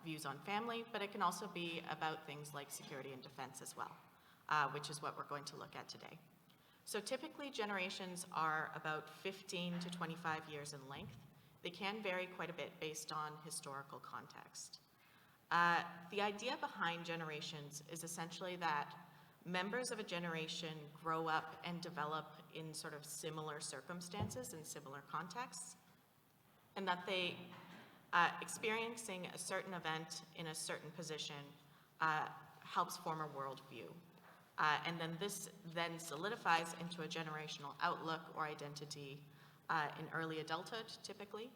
views on family, but it can also be about things like security and defense as well, which is what we're going to look at today. So typically generations are about 15 to 25 years in length. They can vary quite a bit based on historical context. The idea behind generations is essentially that members of a generation grow up and develop in sort of similar circumstances and similar contexts, and that they experiencing a certain event in a certain position helps form a worldview. And then this then solidifies into a generational outlook or identity in early adulthood, typically,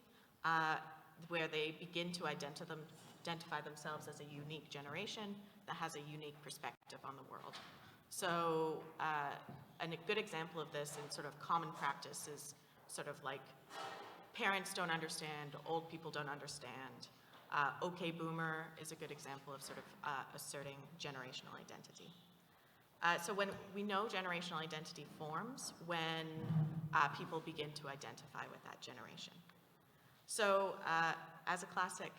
where they begin to identify themselves as a unique generation that has a unique perspective on the world. So, and a good example of this in sort of common practice is sort of like parents don't understand, old people don't understand. Okay, boomer is a good example of sort of asserting generational identity. So when we know generational identity forms when people begin to identify with that generation. So as a classic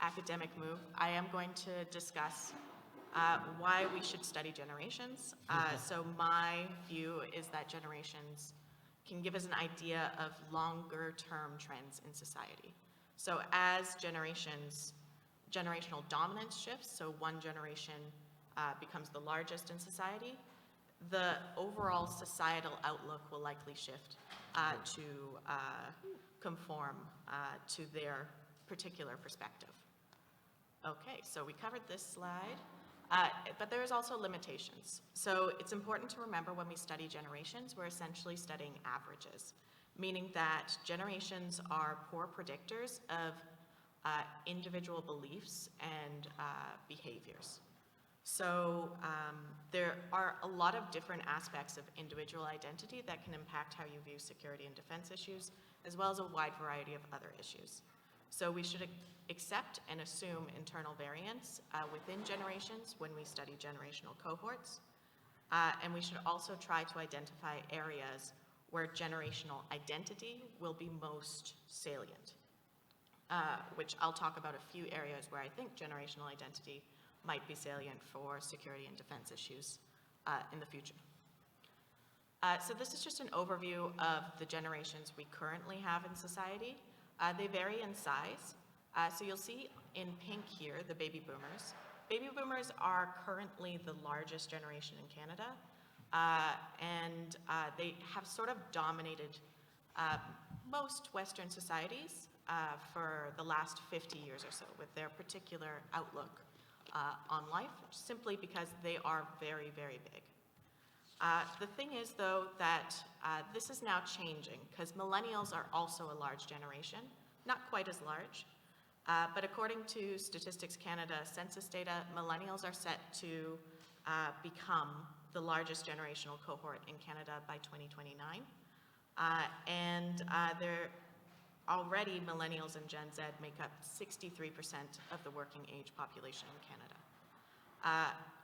academic move, I am going to discuss why we should study generations. So my view is that generations can give us an idea of longer term trends in society. So as generational dominance shifts, so one generation becomes the largest in society, the overall societal outlook will likely shift to conform to their particular perspective. Okay, so we covered this slide, but there is also limitations. So it's important to remember when we study generations, we're essentially studying averages, meaning that generations are poor predictors of individual beliefs and behaviors. So there are a lot of different aspects of individual identity that can impact how you view security and defense issues, as well as a wide variety of other issues. So we should accept and assume internal variance within generations when we study generational cohorts. And we should also try to identify areas where generational identity will be most salient, which I'll talk about a few areas where I think generational identity might be salient for security and defense issues in the future. So this is just an overview of the generations we currently have in society. They vary in size. So you'll see in pink here, the baby boomers. Baby boomers are currently the largest generation in Canada, and they have sort of dominated most Western societies for the last 50 years or so with their particular outlook on life, simply because they are very, very big. The thing is, though, that this is now changing because millennials are also a large generation, not quite as large, But according to Statistics Canada census data, millennials are set to become the largest generational cohort in Canada by 2029. They're already millennials and Gen Z make up 63% of the working age population in Canada.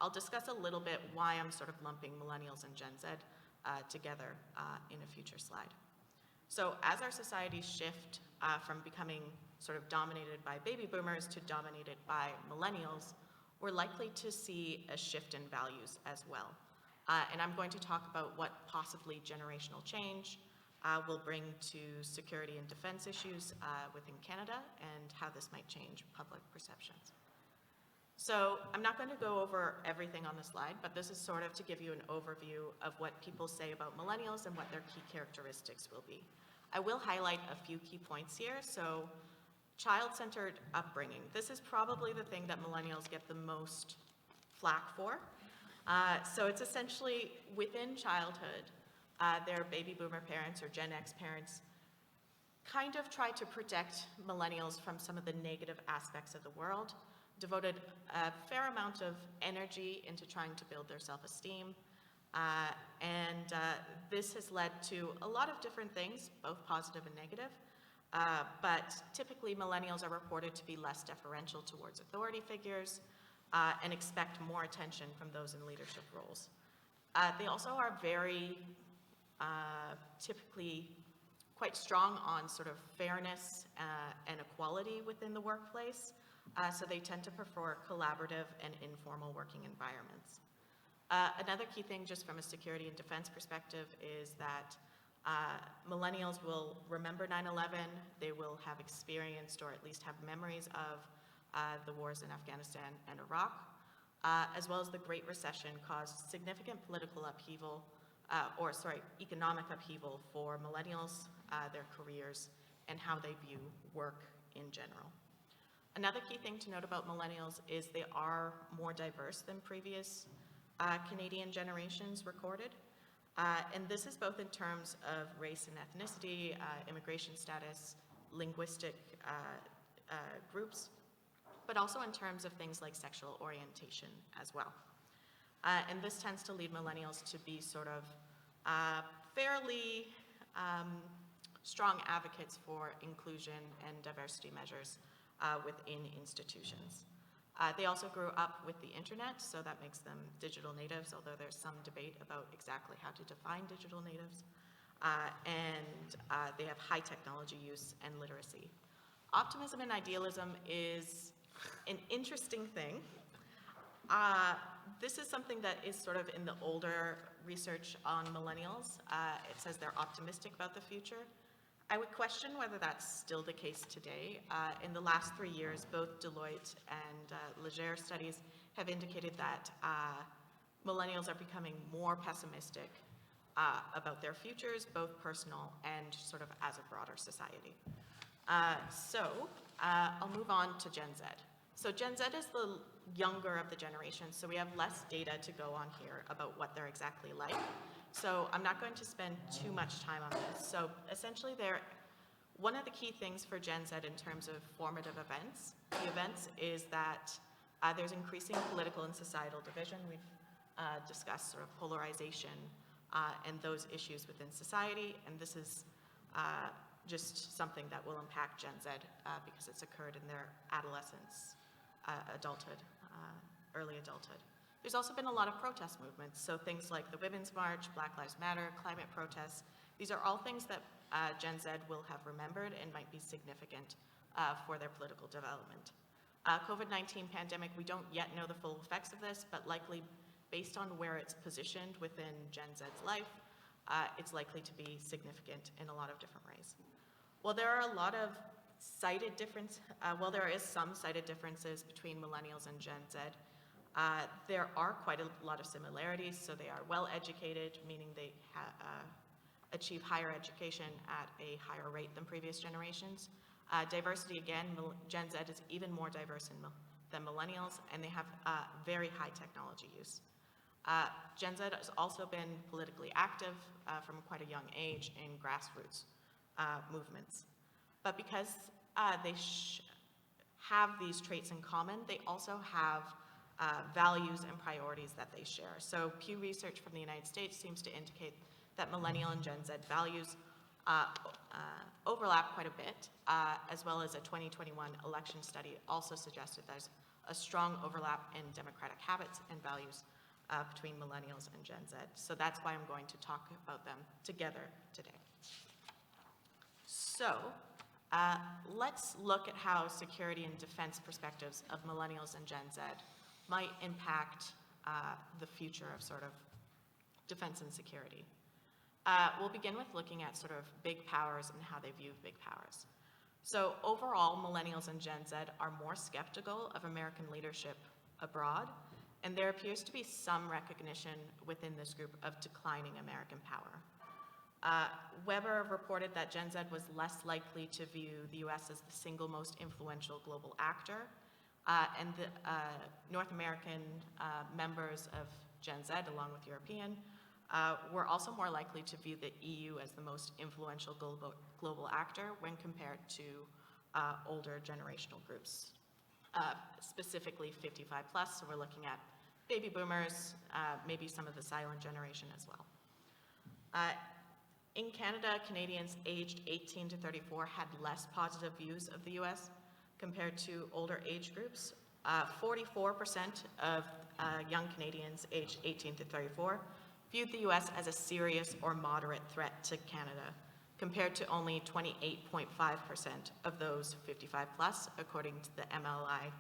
I'll discuss a little bit why I'm sort of lumping millennials and Gen Z together in a future slide. So as our societies shift from becoming sort of dominated by baby boomers to dominated by millennials, we're likely to see a shift in values as well. And I'm going to talk about what possibly generational change will bring to security and defense issues within Canada and how this might change public perceptions. So I'm not going to go over everything on the slide, but this is sort of to give you an overview of what people say about millennials and what their key characteristics will be. I will highlight a few key points here. So child-centered upbringing. This is probably the thing that millennials get the most flack for. So it's essentially within childhood, their baby boomer parents or Gen X parents kind of try to protect millennials from some of the negative aspects of the world, devoted a fair amount of energy into trying to build their self-esteem. This has led to a lot of different things, both positive and negative. But typically millennials are reported to be less deferential towards authority figures and expect more attention from those in leadership roles. They also are very typically quite strong on sort of fairness and equality within the workplace. So they tend to prefer collaborative and informal working environments. Another key thing just from a security and defense perspective is that millennials will remember 9/11, they will have experienced or at least have memories of the wars in Afghanistan and Iraq, as well as the Great Recession caused significant political upheaval, economic upheaval for millennials, their careers, and how they view work in general. Another key thing to note about millennials is they are more diverse than previous Canadian generations recorded. And this is both in terms of race and ethnicity, immigration status, linguistic groups, but also in terms of things like sexual orientation as well. And this tends to lead millennials to be sort of fairly strong advocates for inclusion and diversity measures within institutions. They also grew up with the internet, so that makes them digital natives, although there's some debate about exactly how to define digital natives. They have high technology use and literacy. Optimism and idealism is an interesting thing. This is something that is sort of in the older research on millennials. It says they're optimistic about the future. I would question whether that's still the case today. In the last 3 years, both Deloitte and Leger studies have indicated that millennials are becoming more pessimistic about their futures, both personal and sort of as a broader society. I'll move on to Gen Z. So Gen Z is the younger of the generations, so we have less data to go on here about what they're exactly like. So I'm not going to spend too much time on this. So essentially one of the key things for Gen Z in terms of formative events, is that there's increasing political and societal division. We've discussed sort of polarization and those issues within society, and this is just something that will impact Gen Z because it's occurred in their adolescence, adulthood, early adulthood. There's also been a lot of protest movements, so things like the Women's March, Black Lives Matter, climate protests. These are all things that Gen Z will have remembered and might be significant for their political development. COVID-19 pandemic, we don't yet know the full effects of this, but likely based on where it's positioned within Gen Z's life, it's likely to be significant in a lot of different ways. While there are a lot of there is some cited differences between millennials and Gen Z, there are quite a lot of similarities. So they are well educated, meaning they achieve higher education at a higher rate than previous generations. Diversity, again, Gen Z is even more diverse than millennials, and they have very high technology use. Gen Z has also been politically active from quite a young age in grassroots movements. But because they have these traits in common, they also have values and priorities that they share. So Pew Research from the United States seems to indicate that millennial and Gen Z values overlap quite a bit, as well as a 2021 election study also suggested there's a strong overlap in democratic habits and values between millennials and Gen Z. So that's why I'm going to talk about them together today. So let's look at how security and defense perspectives of millennials and Gen Z might impact the future of sort of defense and security. We'll begin with looking at sort of big powers and how they view big powers. So overall, millennials and Gen Z are more skeptical of American leadership abroad, and there appears to be some recognition within this group of declining American power. Weber reported that Gen Z was less likely to view the US as the single most influential global actor, and the North American members of Gen Z, along with European, were also more likely to view the EU as the most influential global actor when compared to older generational groups, specifically 55 plus, so we're looking at baby boomers, maybe some of the silent generation as well. In Canada, Canadians aged 18 to 34 had less positive views of the US compared to older age groups. 44% of young Canadians aged 18 to 34 viewed the US as a serious or moderate threat to Canada, compared to only 28.5% of those 55 plus, according to the MLI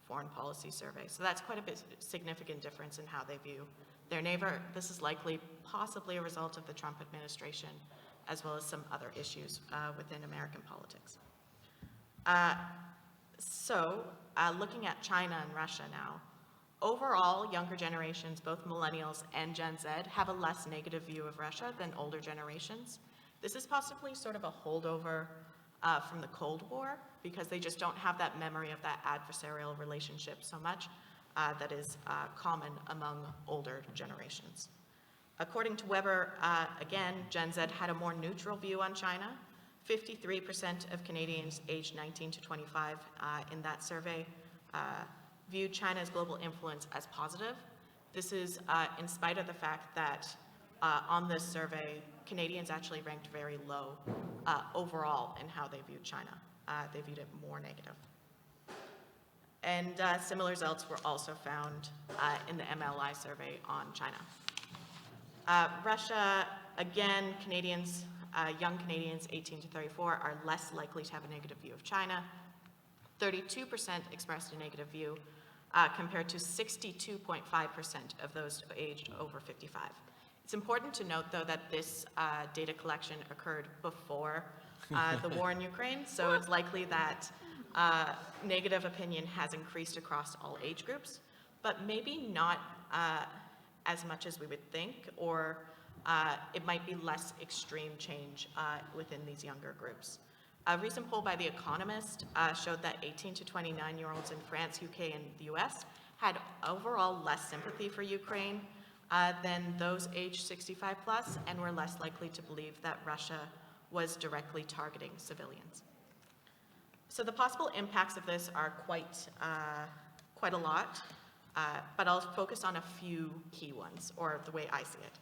Foreign Policy Survey. So that's quite a bit significant difference in how they view their neighbor. This is likely possibly a result of the Trump administration, as well as some other issues within American politics. Looking at China and Russia now, overall, younger generations, both millennials and Gen Z, have a less negative view of Russia than older generations. This is possibly sort of a holdover from the Cold War, because they just don't have that memory of that adversarial relationship so much that is common among older generations. According to Weber, again, Gen Z had a more neutral view on China. 53% of Canadians aged 19 to 25 in that survey viewed China's global influence as positive. This is in spite of the fact that on this survey, Canadians actually ranked very low overall in how they viewed China. They viewed it more negative. And similar results were also found in the MLI survey on China. Russia, again, Canadians, young Canadians 18 to 34 are less likely to have a negative view of China. 32% expressed a negative view, compared to 62.5% of those aged over 55. It's important to note, though, that this data collection occurred before the war in Ukraine, so it's likely that negative opinion has increased across all age groups, but maybe not as much as we would think, or it might be less extreme change within these younger groups. A recent poll by The Economist showed that 18 to 29-year-olds in France, UK, and the US had overall less sympathy for Ukraine than those aged 65 plus, and were less likely to believe that Russia was directly targeting civilians. So the possible impacts of this are quite a lot, but I'll focus on a few key ones, or the way I see it.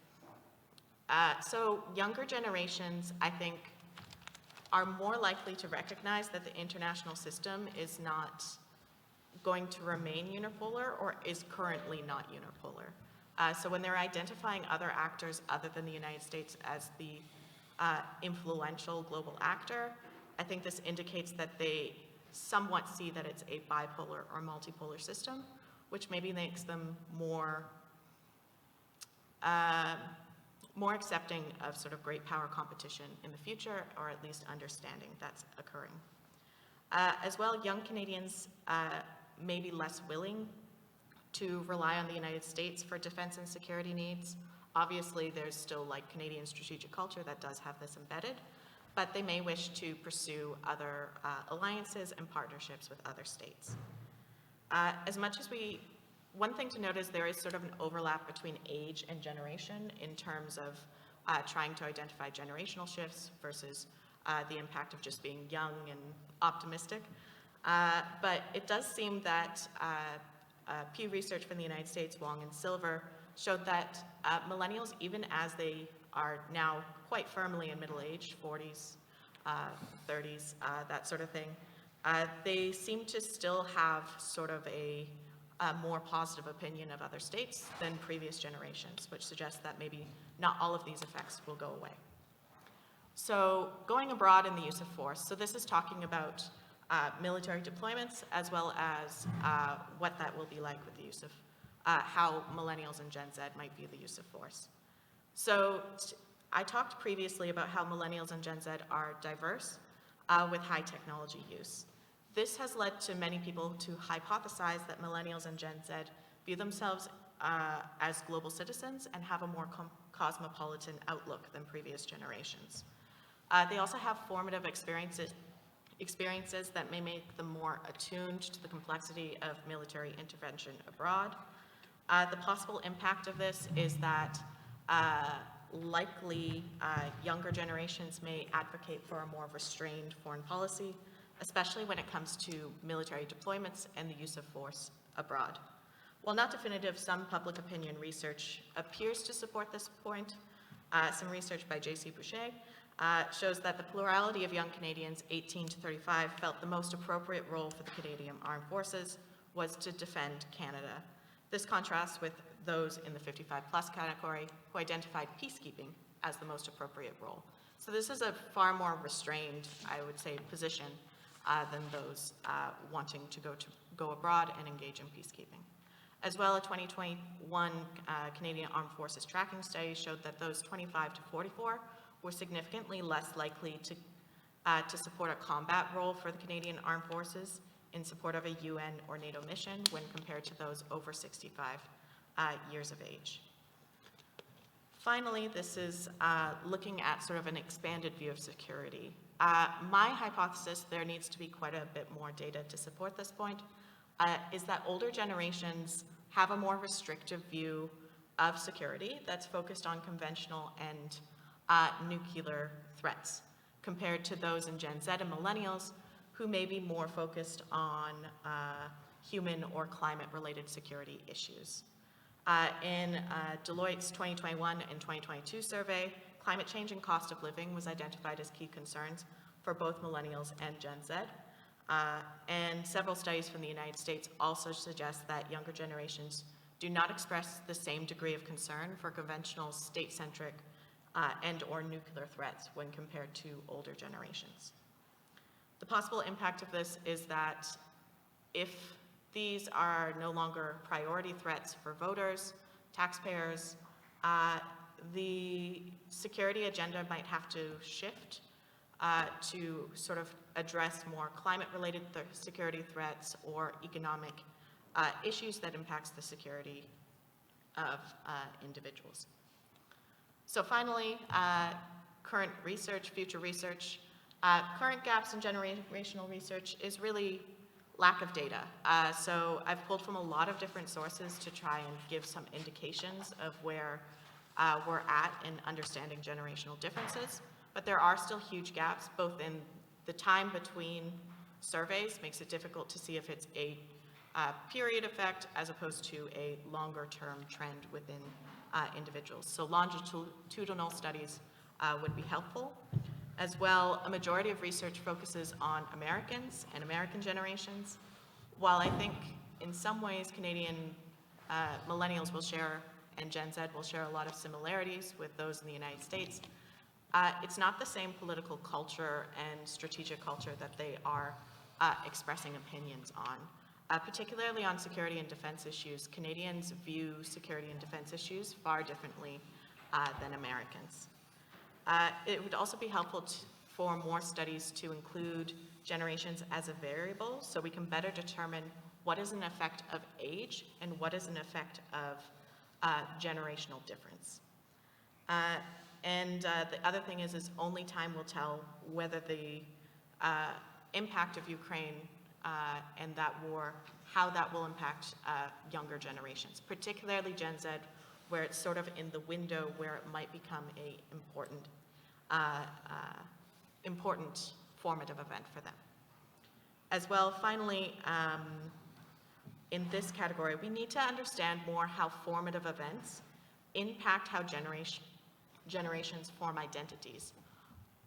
So younger generations, I think, are more likely to recognize that the international system is not going to remain unipolar, or is currently not unipolar. So when they're identifying other actors other than the United States as the influential global actor, I think this indicates that they somewhat see that it's a bipolar or multipolar system, which maybe makes them more accepting of sort of great power competition in the future, or at least understanding that's occurring. As well, young Canadians may be less willing to rely on the United States for defense and security needs. Obviously, there's still like Canadian strategic culture that does have this embedded, but they may wish to pursue other alliances and partnerships with other states. One thing to note is there is sort of an overlap between age and generation in terms of trying to identify generational shifts versus the impact of just being young and optimistic. But it does seem that Pew Research from the United States, Wong and Silver, showed that millennials, even as they are now quite firmly in middle age, 40s, 30s, that sort of thing, they seem to still have sort of a more positive opinion of other states than previous generations, which suggests that maybe not all of these effects will go away. So going abroad in the use of force, so this is talking about military deployments as well as what that will be like with the use of, how millennials and Gen Z might view the use of force. So I talked previously about how millennials and Gen Z are diverse with high technology use. This has led to many people to hypothesize that millennials and Gen Z view themselves as global citizens and have a more cosmopolitan outlook than previous generations. They also have formative experiences that may make them more attuned to the complexity of military intervention abroad. The possible impact of this is that likely younger generations may advocate for a more restrained foreign policy, especially when it comes to military deployments and the use of force abroad. While not definitive, some public opinion research appears to support this point. Some research by J.C. Boucher shows that the plurality of young Canadians 18 to 35 felt the most appropriate role for the Canadian Armed Forces was to defend Canada. This contrasts with those in the 55+ category who identified peacekeeping as the most appropriate role. So this is a far more restrained, I would say, position than those wanting to go abroad and engage in peacekeeping. As well, a 2021 Canadian Armed Forces tracking study showed that those 25 to 44 were significantly less likely to support a combat role for the Canadian Armed Forces in support of a UN or NATO mission when compared to those over 65 years of age. Finally, this is looking at sort of an expanded view of security. My hypothesis, there needs to be quite a bit more data to support this point, is that older generations have a more restrictive view of security that's focused on conventional and nuclear threats, compared to those in Gen Z and millennials who may be more focused on human or climate-related security issues. In Deloitte's 2021 and 2022 survey, climate change and cost of living was identified as key concerns for both millennials and Gen Z. And several studies from the United States also suggest that younger generations do not express the same degree of concern for conventional state-centric and or nuclear threats when compared to older generations. The possible impact of this is that if these are no longer priority threats for voters, taxpayers, the security agenda might have to shift to sort of address more climate-related security threats or economic issues that impacts the security of individuals. So finally, current research, future research. Current gaps in generational research is really lack of data. So I've pulled from a lot of different sources to try and give some indications of where we're at in understanding generational differences, but there are still huge gaps, both in the time between surveys makes it difficult to see if it's a period effect as opposed to a longer term trend within individuals. So longitudinal studies would be helpful. As well, a majority of research focuses on Americans and American generations. While I think in some ways Canadian millennials will share and Gen Z will share a lot of similarities with those in the United States, it's not the same political culture and strategic culture that they are expressing opinions on. Particularly on security and defense issues, Canadians view security and defense issues far differently than Americans. It would also be helpful for more studies to include generations as a variable so we can better determine what is an effect of age and what is an effect of generational difference. The other thing is only time will tell whether the impact of Ukraine and that war, how that will impact younger generations, particularly Gen Z, where it's sort of in the window where it might become a important formative event for them. As well, finally, in this category, we need to understand more how formative events impact how generations form identities.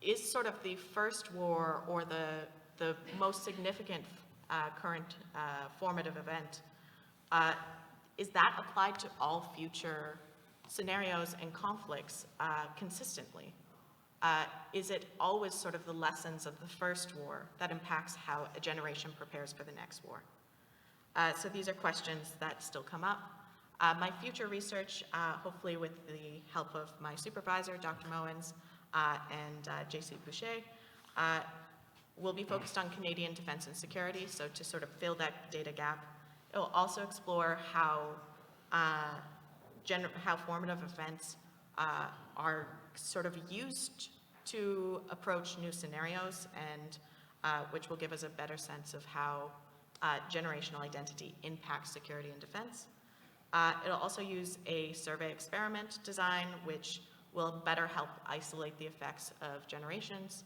Is sort of the first war or the most significant current formative event, is that applied to all future scenarios and conflicts consistently? Is it always sort of the lessons of the first war that impacts how a generation prepares for the next war? So these are questions that still come up. My future research, hopefully with the help of my supervisor, Dr. Mowens, and J.C. Boucher, will be focused on Canadian defense and security, so to sort of fill that data gap. It will also explore how formative events are sort of used to approach new scenarios, and which will give us a better sense of how generational identity impacts security and defense. It'll also use a survey experiment design, which will better help isolate the effects of generations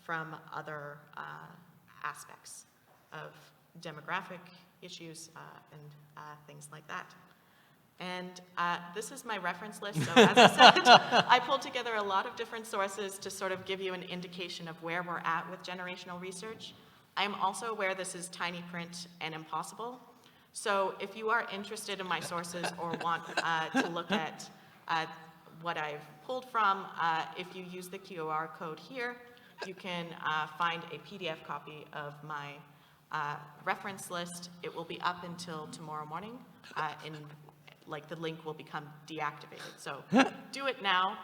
from other aspects of demographic issues and things like that. And this is my reference list. So as I said, I pulled together a lot of different sources to sort of give you an indication of where we're at with generational research. I am also aware this is tiny print and impossible. So if you are interested in my sources or want to look at what I've pulled from, if you use the QR code here, you can find a PDF copy of my reference list. It will be up until tomorrow morning, the link will become deactivated. So do it now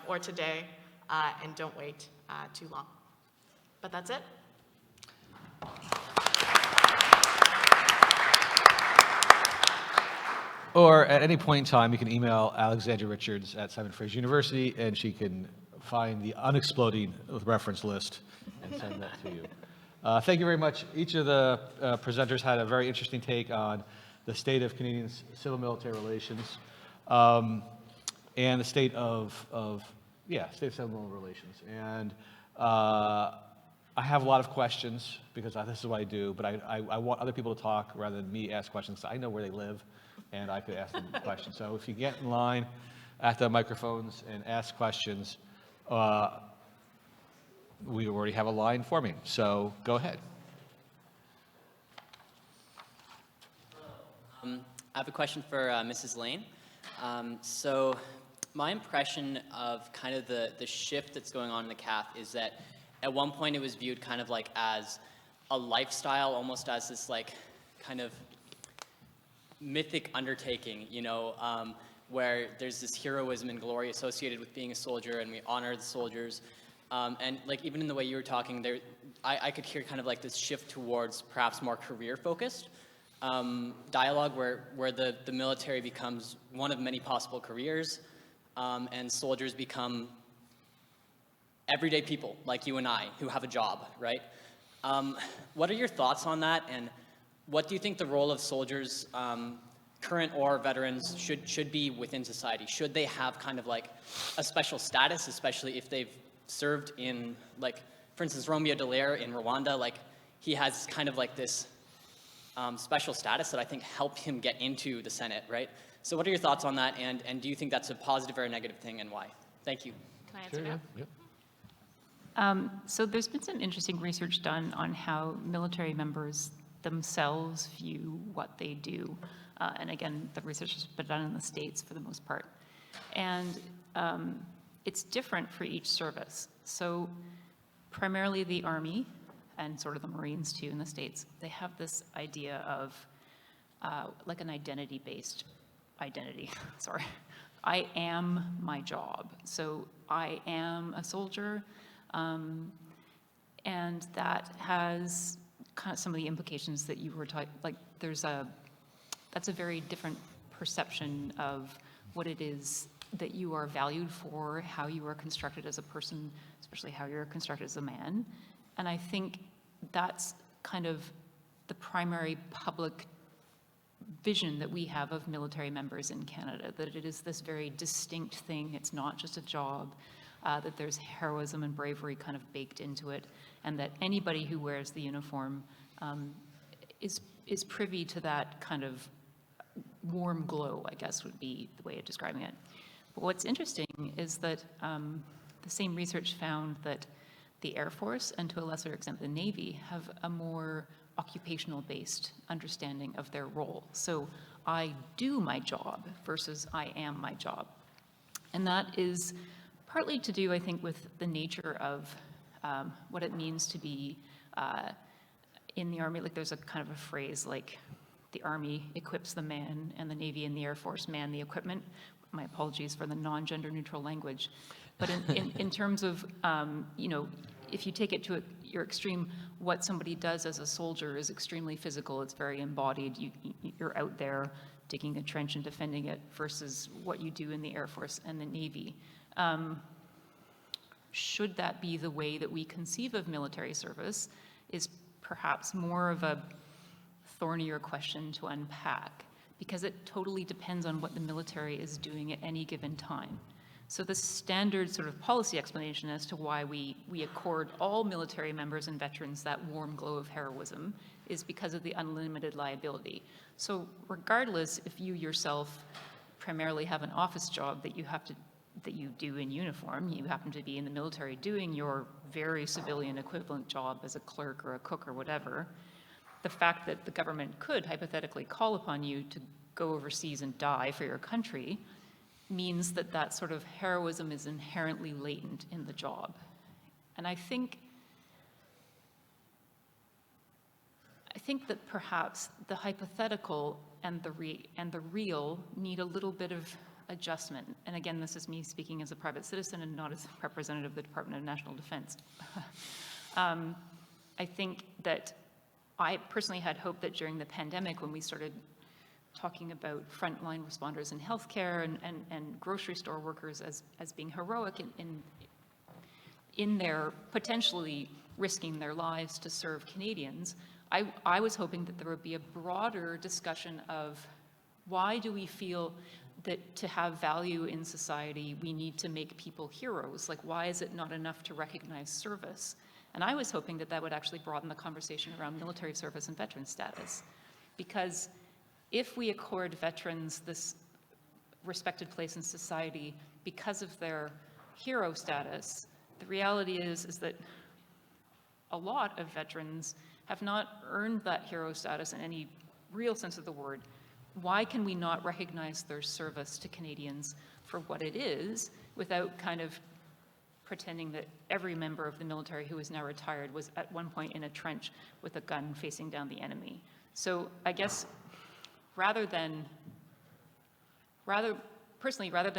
or today, and don't wait too long. But that's it. Or at any point in time, you can email Alexandra Richards at Simon Fraser University, and she can find the unexploding reference list and send that to you. Thank you very much. Each of the presenters had a very interesting take on the state of Canadian civil-military relations and the state of civil-military relations. And I have a lot of questions because this is what I do, but I want other people to talk rather than me ask questions. I know where they live, and I could ask them questions. So if you get in line at the microphones and ask questions, we already have a line forming. So go ahead. I have a question for Mrs. Lane. So my impression of kind of the shift that's going on in the CAF is that at one point it was viewed kind of like as a lifestyle, almost as this like kind of mythic undertaking, where there's this heroism and glory associated with being a soldier, and we honor the soldiers. And like even in the way you were talking there, I could hear kind of like this shift towards perhaps more career-focused dialogue where the military becomes one of many possible careers, and soldiers become everyday people like you and I who have a job, right? What are your thoughts on that, and what do you think the role of soldiers, current or veterans, should be within society? Should they have kind of like a special status, especially if they've served in, like, for instance, Romeo Dallaire in Rwanda, like, he has kind of like this special status that I think helped him get into the Senate, right? So what are your thoughts on that, and do you think that's a positive or a negative thing, and why? Thank you. Can I answer that? Yep. So there's been some interesting research done on how military members themselves view what they do. And again, the research has been done in the States for the most part. And it's different for each service. So primarily the Army and sort of the Marines too in the States, they have this idea of like an identity-based identity, sorry. I am my job. So I am a soldier, and that has kind of some of the implications that you were talking, like that's a very different perception of what it is that you are valued for, how you are constructed as a person, especially how you're constructed as a man. And I think that's kind of the primary public vision that we have of military members in Canada, that it is this very distinct thing. It's not just a job. that there's heroism and bravery kind of baked into it, and that anybody who wears the uniform is privy to that kind of warm glow, I guess would be the way of describing it. But what's interesting is that the same research found that the Air Force, and to a lesser extent the Navy, have a more occupational-based understanding of their role. So I do my job versus I am my job. And that is partly to do, I think, with the nature of what it means to be in the Army. Like there's a kind of a phrase like, the Army equips the man, and the Navy and the Air Force man the equipment. My apologies for the non-gender neutral language. But in terms of, if you take it to your extreme, what somebody does as a soldier is extremely physical. It's very embodied. You're out there digging a trench and defending it versus what you do in the Air Force and the Navy. Should that be the way that we conceive of military service is perhaps more of a thornier question to unpack, because it totally depends on what the military is doing at any given time. So the standard sort of policy explanation as to why we accord all military members and veterans that warm glow of heroism is because of the unlimited liability. So regardless if you yourself primarily have an office job that you do in uniform, you happen to be in the military doing your very civilian equivalent job as a clerk or a cook or whatever, the fact that the government could hypothetically call upon you to go overseas and die for your country means that that sort of heroism is inherently latent in the job. And I think that perhaps the hypothetical and the real need a little bit of adjustment. And again, this is me speaking as a private citizen and not as a representative of the Department of National Defense. I think that I personally had hoped that during the pandemic, when we started talking about frontline responders in healthcare and grocery store workers as being heroic in their potentially risking their lives to serve Canadians, I was hoping that there would be a broader discussion of why do we feel that to have value in society, we need to make people heroes? Like, why is it not enough to recognize service? And I was hoping that that would actually broaden the conversation around military service and veteran status. Because if we accord veterans this respected place in society because of their hero status, the reality is that a lot of veterans have not earned that hero status in any real sense of the word. Why can we not recognize their service to Canadians for what it is without kind of pretending that every member of the military who is now retired was at one point in a trench with a gun facing down the enemy? So I guess rather than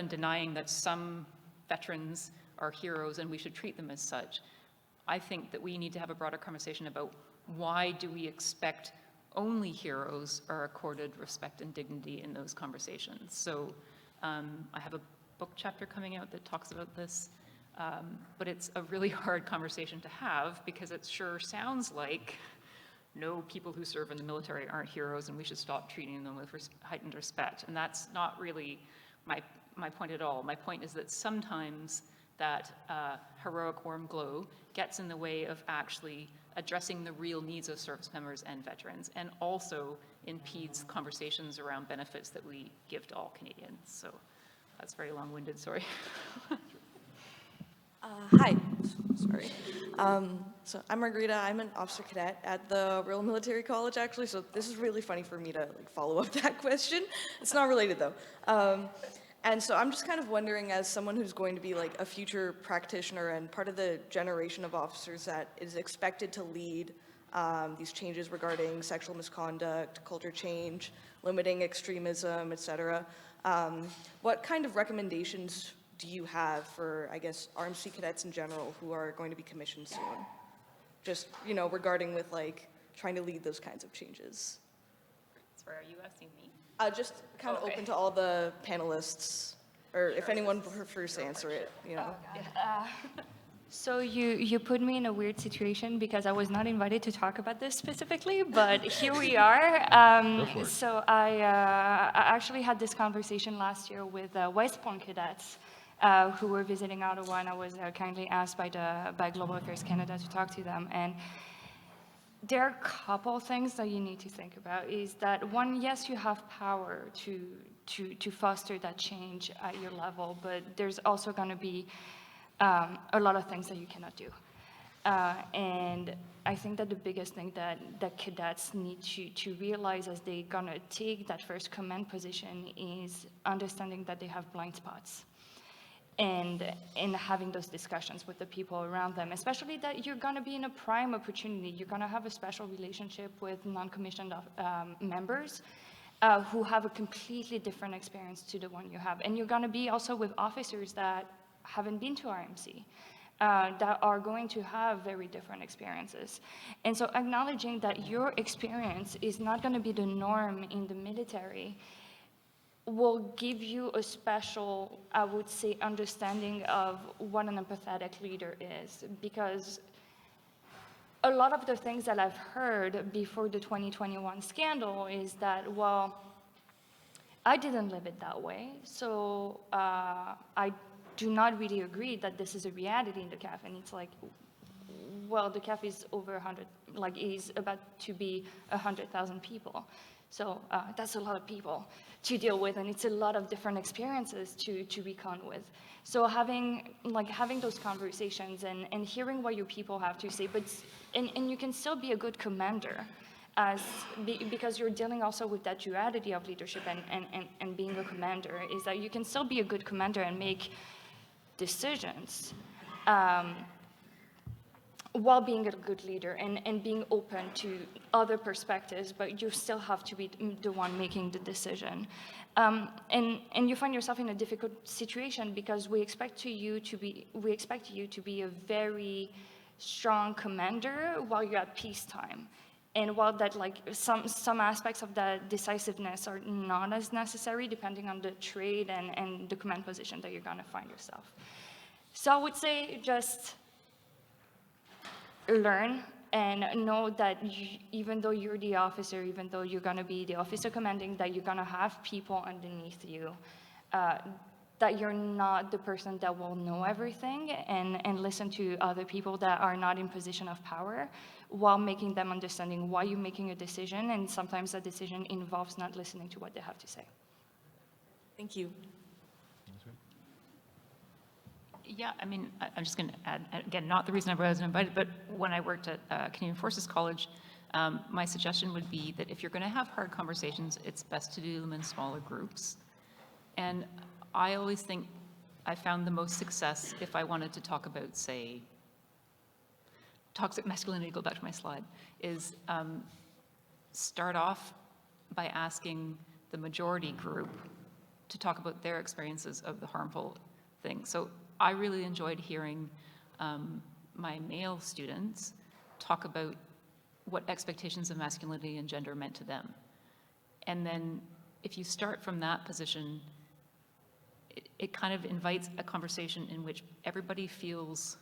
denying that some veterans are heroes and we should treat them as such, I think that we need to have a broader conversation about why do we expect only heroes are accorded respect and dignity in those conversations. So I have a book chapter coming out that talks about this, but it's a really hard conversation to have because it sure sounds like no, people who serve in the military aren't heroes and we should stop treating them with heightened respect. And that's not really my point at all. My point is that sometimes that heroic warm glow gets in the way of actually addressing the real needs of service members and veterans, and also impedes conversations around benefits that we give to all Canadians. So that's very long-winded, sorry. Hi, sorry. So I'm Margarita. I'm an officer cadet at the Royal Military College, actually, so this is really funny for me to follow up that question. It's not related, though. And so I'm just kind of wondering, as someone who's going to be a future practitioner and part of the generation of officers that is expected to lead these changes regarding sexual misconduct, culture change, limiting extremism, etc., what kind of recommendations do you have for, I guess, RMC cadets in general who are going to be commissioned soon? Just, regarding with trying to lead those kinds of changes. Sorry, are you asking me? Just kind of open to all the panelists, or if anyone prefers to answer it, So you put me in a weird situation because I was not invited to talk about this specifically, but here we are. So I actually had this conversation last year with West Point cadets, who were visiting Ottawa, and I was kindly asked by Global Affairs Canada to talk to them. And there are a couple things that you need to think about. Is that one, yes, you have power to foster that change at your level, but there's also going to be a lot of things that you cannot do. And I think that the biggest thing that cadets need to realize as they're going to take that first command position is understanding that they have blind spots. And having those discussions with the people around them, especially that you're going to be in a prime opportunity. You're going to have a special relationship with non-commissioned members who have a completely different experience to the one you have. And you're going to be also with officers that haven't been to RMC, that are going to have very different experiences. And so acknowledging that your experience is not going to be the norm in the military will give you a special, I would say, understanding of what an empathetic leader is. Because a lot of the things that I've heard before the 2021 scandal is that, well, I didn't live it that way, so I do not really agree that this is a reality in the CAF. And it's like, well, the CAF is over 100, like is about to be 100,000 people. So that's a lot of people to deal with, and it's a lot of different experiences to recon with. So having those conversations and hearing what your people have to say, but and you can still be a good commander, because you're dealing also with that duality of leadership and being a commander, is that you can still be a good commander and make decisions while being a good leader and being open to other perspectives, but you still have to be the one making the decision. And you find yourself in a difficult situation because we expect you to be a very strong commander while you're at peacetime. And while that, like, some aspects of that decisiveness are not as necessary depending on the trade and the command position that you're gonna find yourself. So I would say just learn and know that even though you're the officer, even though you're going to be the officer commanding, that you're going to have people underneath you, that you're not the person that will know everything, and listen to other people that are not in position of power while making them understanding why you're making a decision, and sometimes that decision involves not listening to what they have to say. Thank you. Yeah, I mean, I'm just going to add, again, not the reason I was invited, but when I worked at Canadian Forces College, my suggestion would be that if you're going to have hard conversations, it's best to do them in smaller groups. And I always think I found the most success if I wanted to talk about, say, toxic masculinity, go back to my slide, is start off by asking the majority group to talk about their experiences of the harmful thing. So I really enjoyed hearing my male students talk about what expectations of masculinity and gender meant to them. And then if you start from that position, it kind of invites a conversation in which everybody feels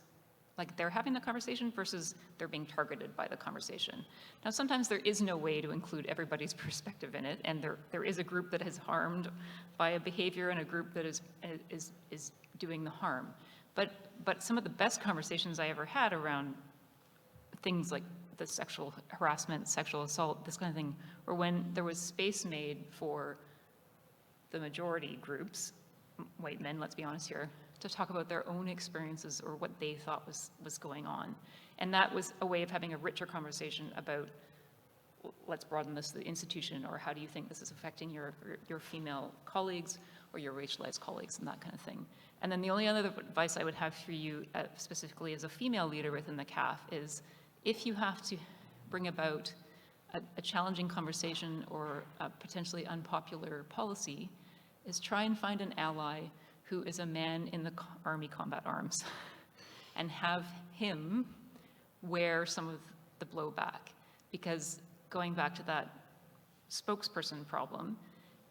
like they're having the conversation versus they're being targeted by the conversation. Now, sometimes there is no way to include everybody's perspective in it, and there is a group that is harmed by a behavior and a group that is doing the harm. But some of the best conversations I ever had around things like the sexual harassment, sexual assault, this kind of thing, were when there was space made for the majority groups, white men, let's be honest here, to talk about their own experiences or what they thought was going on. And that was a way of having a richer conversation about, let's broaden this to the institution, or how do you think this is affecting your female colleagues or your racialized colleagues, and that kind of thing. And then the only other advice I would have for you, specifically as a female leader within the CAF, is if you have to bring about a challenging conversation or a potentially unpopular policy, is try and find an ally who is a man in the Army combat arms and have him wear some of the blowback. Because going back to that spokesperson problem,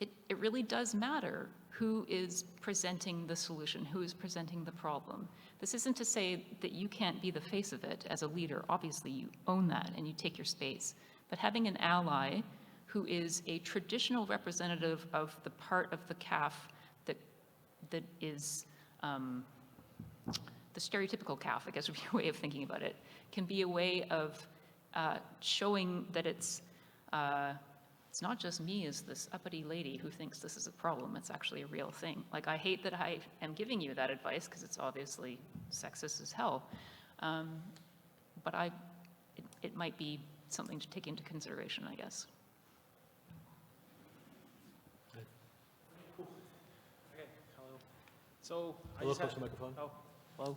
it really does matter who is presenting the solution, who is presenting the problem. This isn't to say that you can't be the face of it as a leader. Obviously, you own that and you take your space. But having an ally who is a traditional representative of the part of the CAF that is the stereotypical calf, I guess would be a way of thinking about it, can be a way of showing that it's not just me as this uppity lady who thinks this is a problem, it's actually a real thing. Like, I hate that I am giving you that advice because it's obviously sexist as hell, but it might be something to take into consideration, I guess. Okay, hello. So I Hello, just close had, the microphone. oh, hello.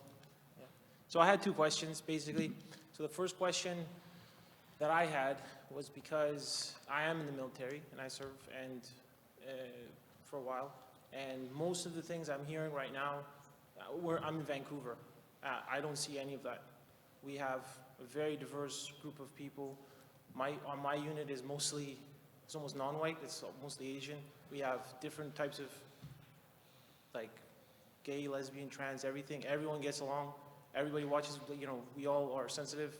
Yeah. So I had two questions, basically. So the first question that I had was because I am in the military and I serve and for a while, and most of the things I'm hearing right now, I'm in Vancouver. I don't see any of that. We have a very diverse group of people. On my unit is mostly, it's almost non-white, it's mostly Asian. We have different types of, like, gay, lesbian, trans, everything. Everyone gets along. Everybody watches, you know, we all are sensitive.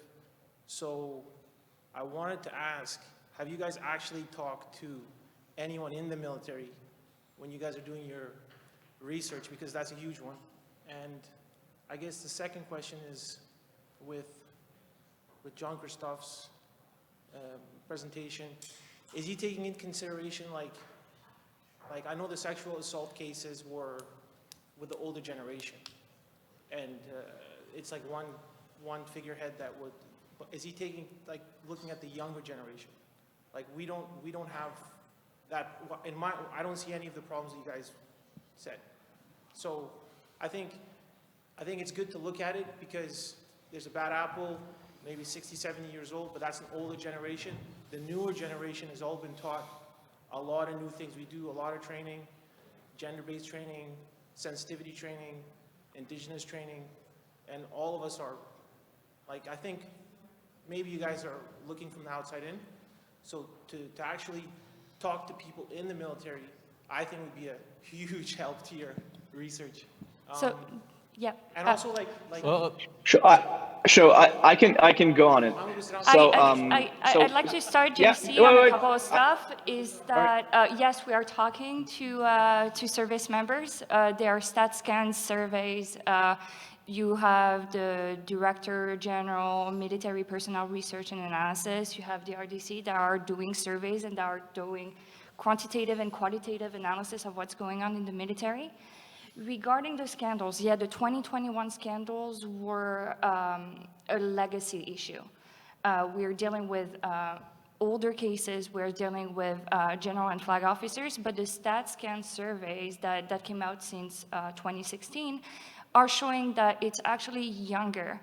So I wanted to ask, have you guys actually talked to anyone in the military when you guys are doing your research? Because that's a huge one. And I guess the second question is with Jean-Christophe's presentation, is he taking into consideration, like I know the sexual assault cases were with the older generation, and it's like one figurehead that would, but is he taking, like, looking at the younger generation? Like, we don't have that, I don't see any of the problems that you guys said. So I think it's good to look at it because there's a bad apple, maybe 60, 70 years old, but that's an older generation. The newer generation has all been taught a lot of new things. We do a lot of training, gender-based training, sensitivity training, indigenous training, and all of us are, like, I think maybe you guys are looking from the outside in. So to actually talk to people in the military, I think would be a huge help to your research. So, yeah. And also, like Well, Sure, I can go on it. So, I'd like to start, yeah, JC, wait, on a wait. couple of stuff. Is that, yes, we are talking to service members. There are stat scans, surveys. You have the Director General Military Personnel Research and Analysis. You have the RDC that are doing surveys and that are doing quantitative and qualitative analysis of what's going on in the military. Regarding the scandals, yeah, the 2021 scandals were a legacy issue. We're dealing with older cases, we're dealing with general and flag officers, but the stat scan surveys that came out since 2016 are showing that it's actually younger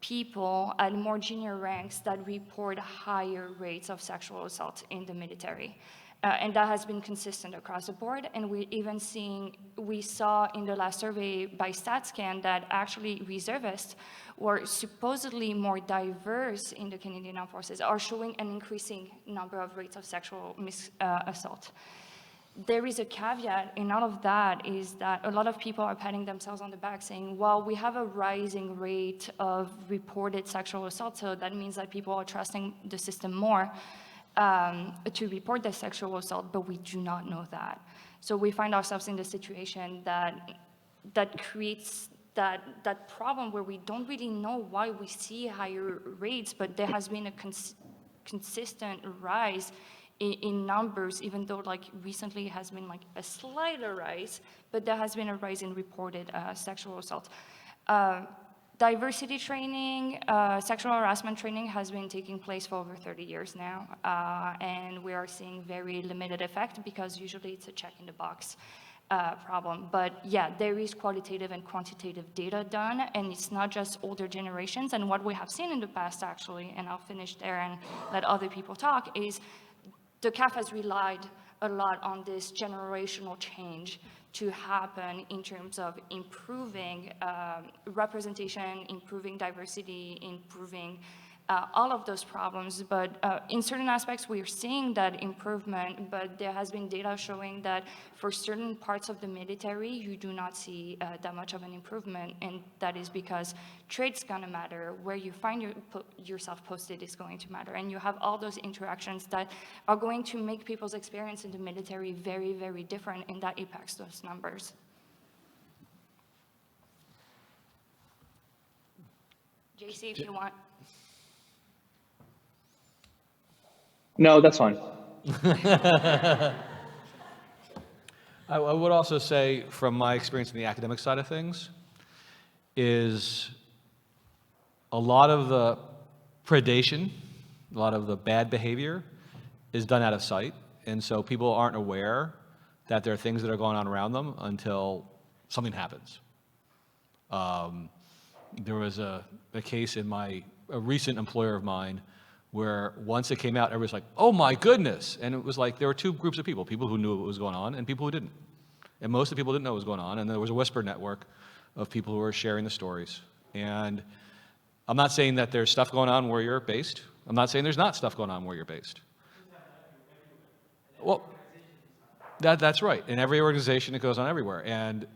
people at more junior ranks that report higher rates of sexual assault in the military. And that has been consistent across the board. And we saw in the last survey by StatScan that actually reservists were supposedly more diverse in the Canadian Armed Forces, are showing an increasing number of rates of sexual assault. There is a caveat in all of that, is that a lot of people are patting themselves on the back saying, well, we have a rising rate of reported sexual assault, so that means that people are trusting the system more to report the sexual assault, but we do not know that. So we find ourselves in the situation that creates that problem where we don't really know why we see higher rates, but there has been a consistent rise in numbers, even though like recently has been like a slight rise, but there has been a rise in reported sexual assault. Diversity training, sexual harassment training has been taking place for over 30 years now, and we are seeing very limited effect because usually it's a check in the box problem. But yeah, there is qualitative and quantitative data done, and it's not just older generations. And what we have seen in the past actually, and I'll finish there and let other people talk, is the CAF has relied a lot on this generational change to happen in terms of improving representation, improving diversity, improving all of those problems. But in certain aspects, we are seeing that improvement, but there has been data showing that for certain parts of the military, you do not see that much of an improvement, and that is because trade's gonna matter. Where you find yourself posted is going to matter, and you have all those interactions that are going to make people's experience in the military very, very different, and that impacts those numbers. JC, if you want. No, that's fine. I would also say, from my experience in the academic side of things, is a lot of the predation, a lot of the bad behavior is done out of sight. And so people aren't aware that there are things that are going on around them until something happens. There was a case in a recent employer of mine where once it came out, everybody's like, oh my goodness. And it was like there were two groups of people who knew what was going on and people who didn't. And most of the people didn't know what was going on. And there was a whisper network of people who were sharing the stories. And I'm not saying that there's stuff going on where you're based. I'm not saying there's not stuff going on where you're based. Well, that's right. In every organization, it goes on everywhere. And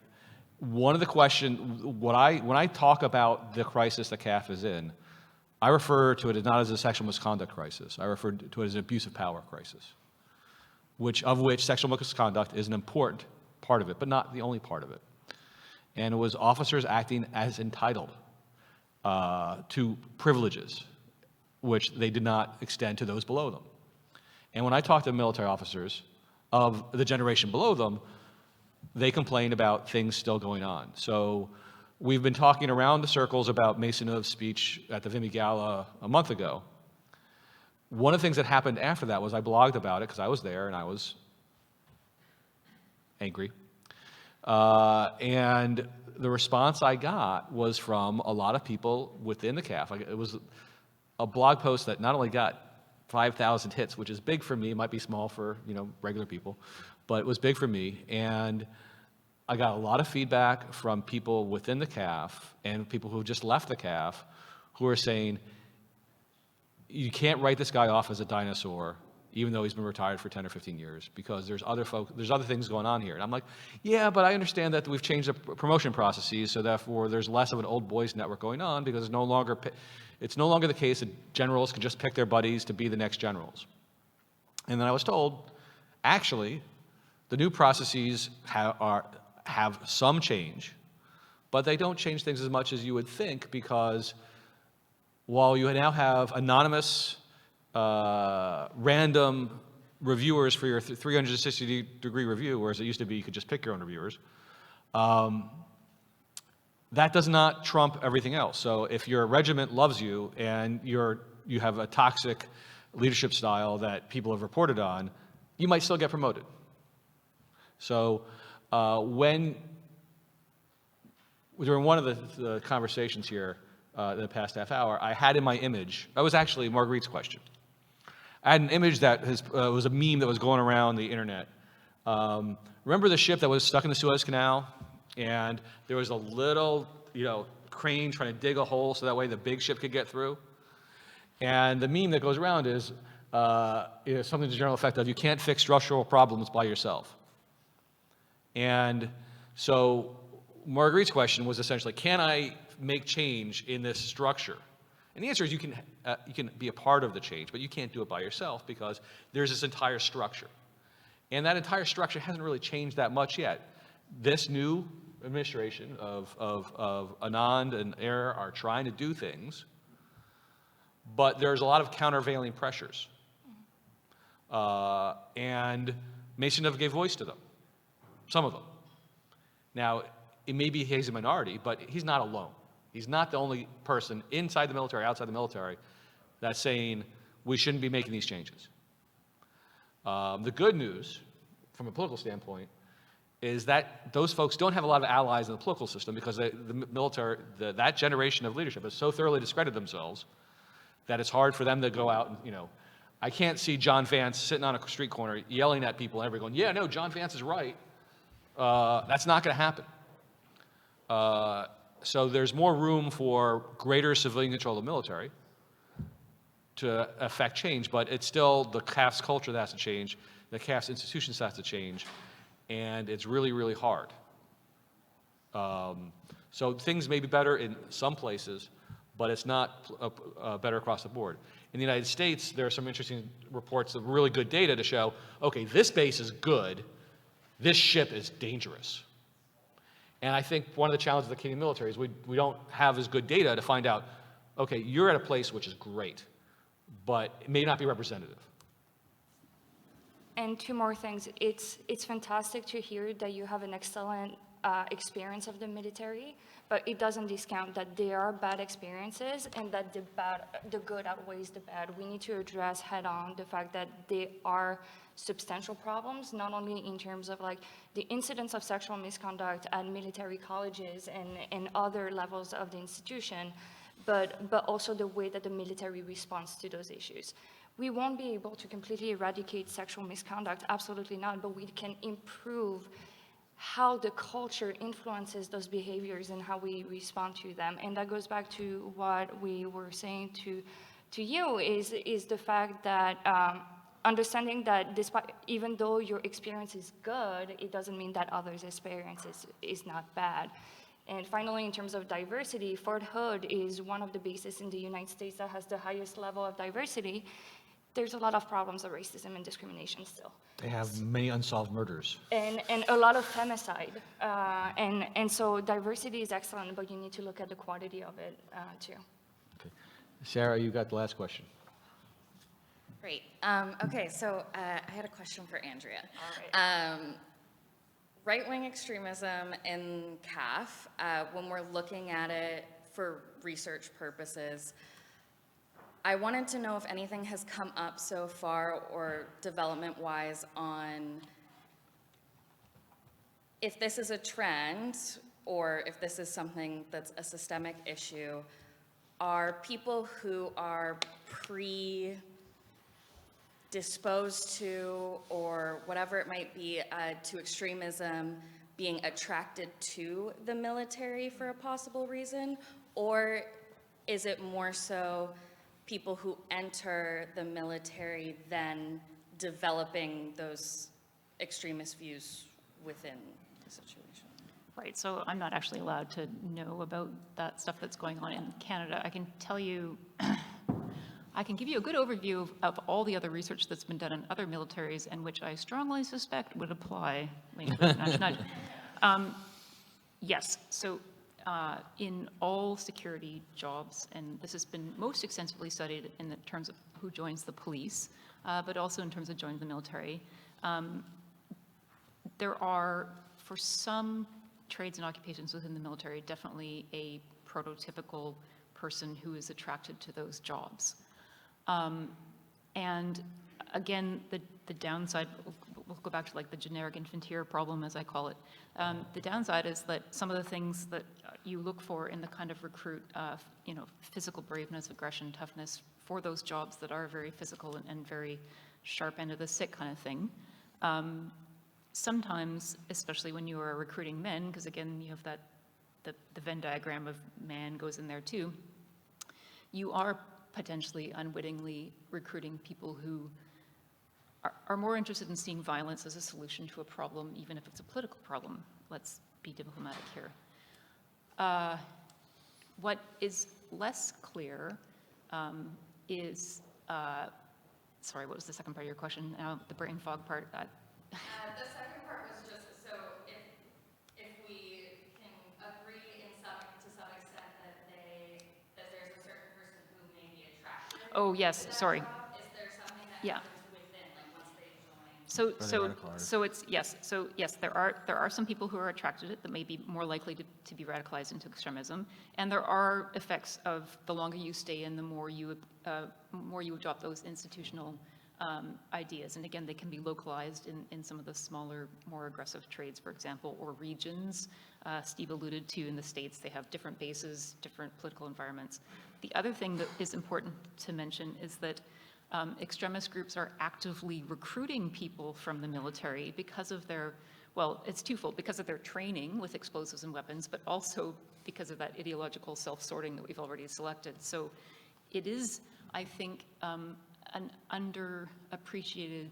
one of the questions, when I talk about the crisis that CAF is in, I refer to it not as a sexual misconduct crisis. I refer to it as an abuse of power crisis, which sexual misconduct is an important part of it, but not the only part of it. And it was officers acting as entitled to privileges, which they did not extend to those below them. And when I talk to military officers of the generation below them, they complain about things still going on. So we've been talking around the circles about Maisonneuve's speech at the Vimy Gala a month ago. One of the things that happened after that was I blogged about it because I was there and I was angry. And the response I got was from a lot of people within the CAF. It was a blog post that not only got 5,000 hits, which is big for me, it might be small for regular people, but it was big for me. And I got a lot of feedback from people within the CAF and people who just left the CAF who are saying, you can't write this guy off as a dinosaur, even though he's been retired for 10 or 15 years, because there's other things going on here. And I'm like, yeah, but I understand that we've changed the promotion processes, so therefore there's less of an old boys network going on because it's no longer the case that generals can just pick their buddies to be the next generals. And then I was told, actually, the new processes have some change, but they don't change things as much as you would think, because while you now have anonymous, random reviewers for your 360-degree review, whereas it used to be you could just pick your own reviewers, that does not trump everything else. So if your regiment loves you and you have a toxic leadership style that people have reported on, you might still get promoted. So during one of the conversations here the past half hour, I had in my image, that was actually Marguerite's question. I had an image that was a meme that was going around the internet. Remember the ship that was stuck in the Suez Canal? And there was a little, crane trying to dig a hole so that way the big ship could get through. And the meme that goes around is something to the general effect of, you can't fix structural problems by yourself. And so Marguerite's question was essentially, can I make change in this structure? And the answer is you can be a part of the change, but you can't do it by yourself because there's this entire structure. And that entire structure hasn't really changed that much yet. This new administration of Anand and Ayer are trying to do things, but there's a lot of countervailing pressures. And Maisonneuve gave voice to them, some of them. Now, it may be he's a minority, but he's not alone. He's not the only person inside the military, outside the military, that's saying we shouldn't be making these changes. The good news, from a political standpoint, is that those folks don't have a lot of allies in the political system because the military, that generation of leadership has so thoroughly discredited themselves that it's hard for them to go out and, I can't see John Vance sitting on a street corner yelling at people and everyone going, yeah, no, John Vance is right. That's not going to happen. So there's more room for greater civilian control of the military to affect change, but it's still the CAF's culture that has to change, the CAF's institutions have to change, and it's really, really hard. So things may be better in some places, but it's not better across the board. In the United States, there are some interesting reports of really good data to show, okay, this base is good, this ship is dangerous. And I think one of the challenges of the Canadian military is we don't have as good data to find out, okay, you're at a place which is great, but it may not be representative. And two more things. It's fantastic to hear that you have an excellent experience of the military, but it doesn't discount that there are bad experiences and that the good outweighs the bad. We need to address head-on the fact that there are substantial problems, not only in terms of like the incidence of sexual misconduct at military colleges and other levels of the institution, but also the way that the military responds to those issues. We won't be able to completely eradicate sexual misconduct, absolutely not, but we can improve how the culture influences those behaviors and how we respond to them. And that goes back to what we were saying to you, is the fact that understanding that despite, even though your experience is good, it doesn't mean that others' experience is not bad. And finally, in terms of diversity, Fort Hood is one of the bases in the United States that has the highest level of diversity. There's a lot of problems of racism and discrimination still. They have many unsolved murders. And a lot of femicide. And so diversity is excellent, but you need to look at the quality of it too. Okay. Sarah, you got the last question. Great. Okay, so I had a question for Andrea. All right. Right-wing extremism in CAF, when we're looking at it for research purposes, I wanted to know if anything has come up so far or development-wise on if this is a trend or if this is something that's a systemic issue. Are people who are predisposed to, or whatever it might be, to extremism being attracted to the military for a possible reason? Or is it more so people who enter the military then developing those extremist views within the situation? Right, so I'm not actually allowed to know about that stuff that's going on in Canada. I can tell you, I can give you a good overview of all the other research that's been done in other militaries and which I strongly suspect would apply. Yes, so in all security jobs, and this has been most extensively studied in the terms of who joins the police, but also in terms of joining the military, there are, for some trades and occupations within the military, definitely a prototypical person who is attracted to those jobs. And again, the downside, we'll go back to like the generic infanteer problem, as I call it. The downside is that some of the things that you look for in the kind of recruit, physical braveness, aggression, toughness for those jobs that are very physical and very sharp end of the stick kind of thing. Sometimes, especially when you are recruiting men, because again, you have that, the Venn diagram of man goes in there too, you are potentially unwittingly recruiting people who are more interested in seeing violence as a solution to a problem, even if it's a political problem. Let's be diplomatic here. What is less clear is, sorry, what was the second part of your question? Now, the brain fog part. The second part was just, so if we can agree to some extent that there's a certain person who may be attracted. Oh, yes, sorry. Is there something that Yeah. happens within, like once they join? So it's, yes, so yes, there are some people who are attracted to it that may be more likely to be radicalized into extremism, and there are effects of the longer you stay in, the more you adopt those institutional ideas. And again, they can be localized in some of the smaller, more aggressive trades, for example, or regions. Steve alluded to in the States, they have different bases, different political environments. The other thing that is important to mention is that extremist groups are actively recruiting people from the military because of their, well, it's twofold, because of their training with explosives and weapons, but also because of that ideological self-sorting that we've already selected. So it is, I think, an underappreciated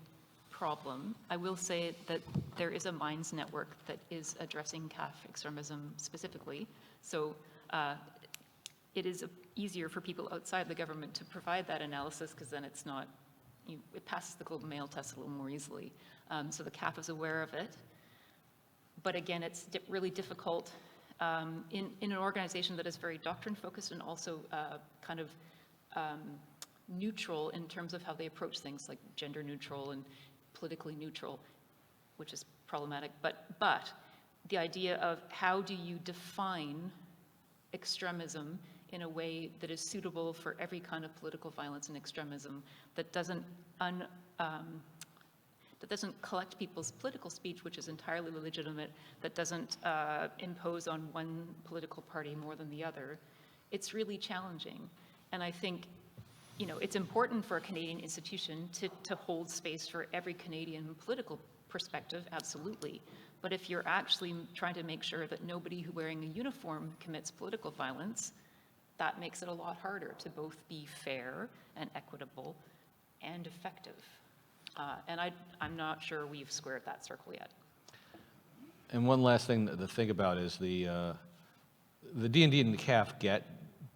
problem. I will say that there is a Minds network that is addressing CAF extremism specifically. So it is easier for people outside the government to provide that analysis, because then it's not, it passes the Globe and Mail test a little more easily. So the CAF is aware of it. But again, it's really difficult in an organization that is very doctrine-focused and also kind of neutral in terms of how they approach things, like gender neutral and politically neutral, which is problematic. But the idea of how do you define extremism in a way that is suitable for every kind of political violence and extremism, that doesn't collect people's political speech, which is entirely legitimate, that doesn't impose on one political party more than the other. It's really challenging. And I think, you know, it's important for a Canadian institution to hold space for every Canadian political perspective, absolutely. But if you're actually trying to make sure that nobody who wearing a uniform commits political violence, that makes it a lot harder to both be fair and equitable and effective. And I'm not sure we've squared that circle yet. And one last thing to think about is the D&D and the CAF get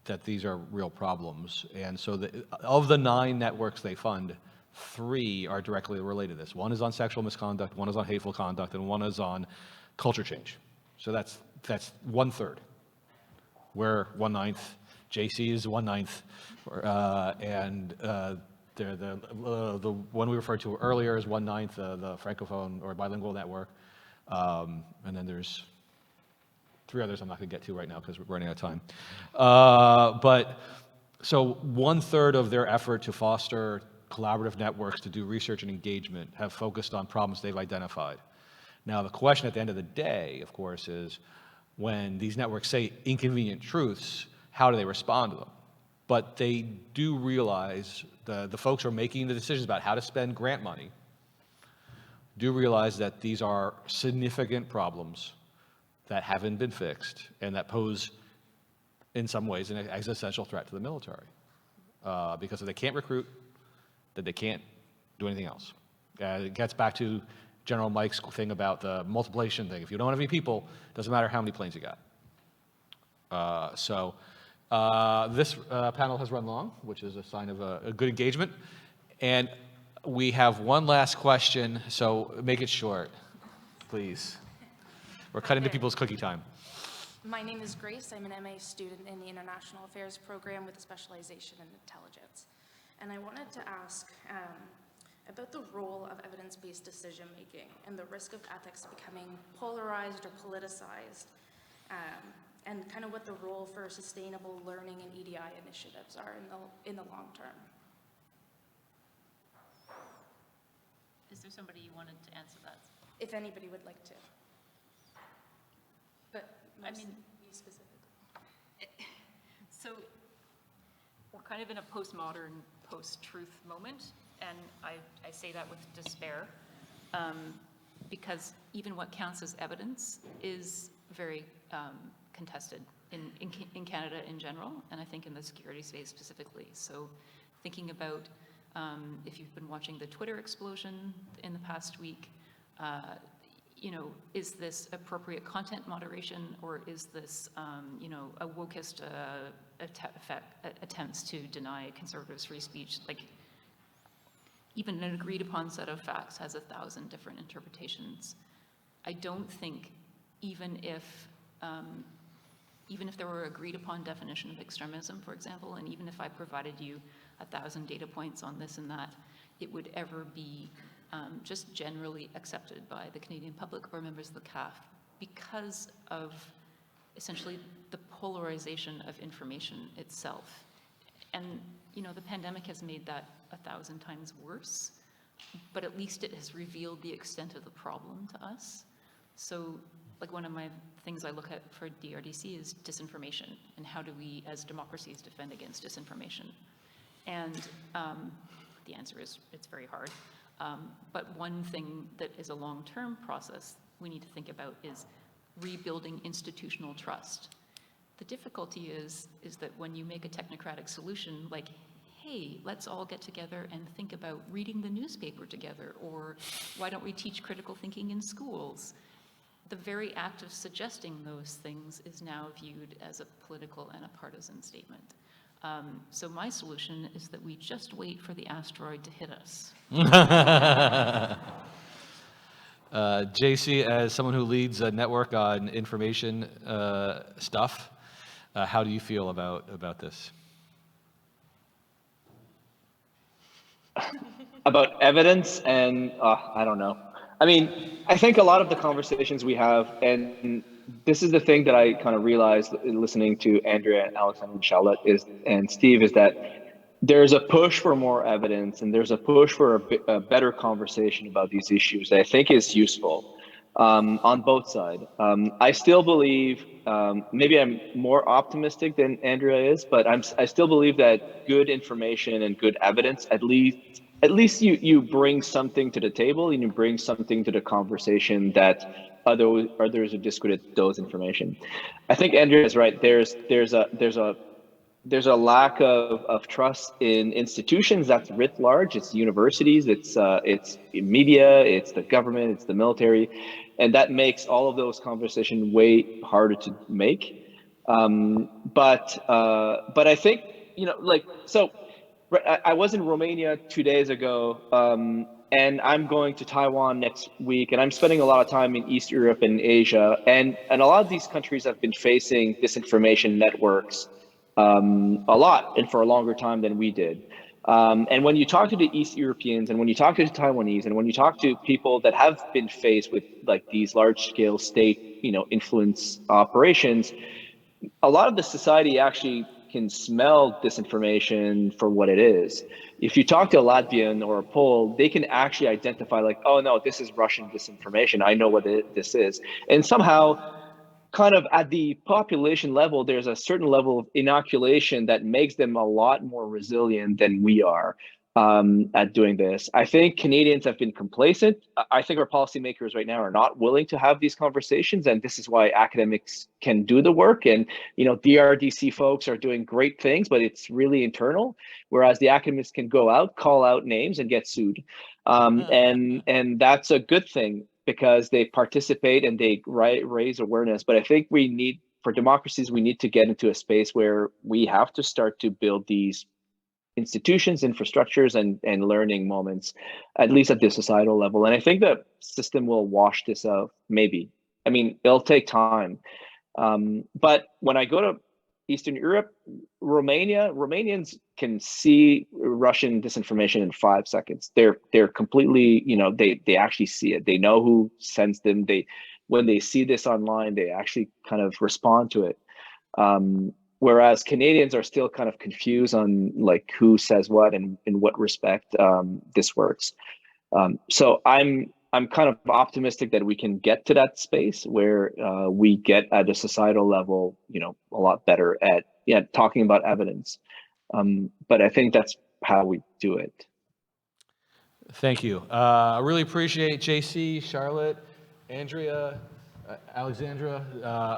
that these are real problems. And so of the 9 networks they fund, 3 are directly related to this. One is on sexual misconduct, one is on hateful conduct, and one is on culture change. So that's 1/3. We're 1/9. JC is 1/9. And the one we referred to earlier is 1/9, the Francophone or bilingual network. And then there's 3 others I'm not going to get to right now because we're running out of time. But so 1/3 of their effort to foster collaborative networks to do research and engagement have focused on problems they've identified. Now, the question at the end of the day, of course, is when these networks say inconvenient truths, how do they respond to them? But they do realize, the folks who are making the decisions about how to spend grant money do realize that these are significant problems that haven't been fixed and that pose, in some ways, an existential threat to the military. Because if they can't recruit, then they can't do anything else. It gets back to General Mike's thing about the multiplication thing. If you don't have any people, it doesn't matter how many planes you got. This panel has run long, which is a sign of a good engagement. And we have one last question, so make it short, please. We're cutting into people's cookie time. My name is Grace. I'm an MA student in the International Affairs program with a specialization in intelligence. And I wanted to ask about the role of evidence-based decision-making and the risk of ethics becoming polarized or politicized, and kind of what the role for sustainable learning and EDI initiatives are in the long term. Is there somebody you wanted to answer that? If anybody would like to. But I mean, you specifically. So we're kind of in a postmodern, post-truth moment, and I say that with despair, because even what counts as evidence is very contested in Canada in general, and I think in the security space specifically. So thinking about if you've been watching the Twitter explosion in the past week, you know, is this appropriate content moderation, or is this, you know, a wokist attempts to deny conservatives free speech? Like, even an agreed upon set of facts has 1,000 different interpretations. I don't think even if there were agreed upon definition of extremism, for example, and even if I provided you 1,000 data points on this and that, it would ever be just generally accepted by the Canadian public or members of the CAF because of essentially the polarization of information itself. And, you know, the pandemic has made that 1,000 times worse, but at least it has revealed the extent of the problem to us. So, like, one of my things I look at for DRDC is disinformation, and how do we as democracies defend against disinformation? And the answer is it's very hard. But one thing that is a long-term process we need to think about is rebuilding institutional trust. The difficulty is that when you make a technocratic solution, like, hey, let's all get together and think about reading the newspaper together, or why don't we teach critical thinking in schools? The very act of suggesting those things is now viewed as a political and a partisan statement. So my solution is that we just wait for the asteroid to hit us. JC, as someone who leads a network on information stuff, how do you feel about this? About evidence and I don't know. I mean, I think a lot of the conversations we have, and this is the thing that I kind of realized listening to Andrea and Alexandra and Charlotte and Steve, is that there's a push for more evidence and there's a push for a better conversation about these issues that I think is useful on both sides. I still believe, maybe I'm more optimistic than Andrea is, but I still believe that good information and good evidence, at least you bring something to the table and you bring something to the conversation that others who discredit those information. I think Andrea is right. There's a lack of trust in institutions that's writ large. It's universities, it's media, it's the government, it's the military, and that makes all of those conversations way harder to make. But I think, I was in Romania 2 days ago, and I'm going to Taiwan next week, and I'm spending a lot of time in East Europe and Asia, and a lot of these countries have been facing disinformation networks a lot and for a longer time than we did. And when you talk to the East Europeans and when you talk to the Taiwanese and when you talk to people that have been faced with like these large scale state, influence operations, a lot of the society actually can smell disinformation for what it is. If you talk to a Latvian or a Pole, they can actually identify like, oh no, this is Russian disinformation. I know what this is. And somehow, kind of at the population level, there's a certain level of inoculation that makes them a lot more resilient than we are at doing this. I think Canadians have been complacent. I think our policymakers right now are not willing to have these conversations, and this is why academics can do the work. And DRDC folks are doing great things, but it's really internal. Whereas the academics can go out, call out names, and get sued, and that's a good thing, because they participate and they raise awareness. But I think for democracies, we need to get into a space where we have to start to build these institutions, infrastructures, and learning moments, at least at the societal level. And I think the system will wash this out, maybe. I mean, it'll take time. But when I go to Eastern Europe, Romanians can see Russian disinformation in 5 seconds. They're completely, they actually see it. They know who sends them. When they see this online, they actually kind of respond to it. Whereas Canadians are still kind of confused on like who says what and in what respect this works. So I'm kind of optimistic that we can get to that space where we get at a societal level, a lot better at talking about evidence. But I think that's how we do it. Thank you. I really appreciate JC, Charlotte, Andrea, Alexandra,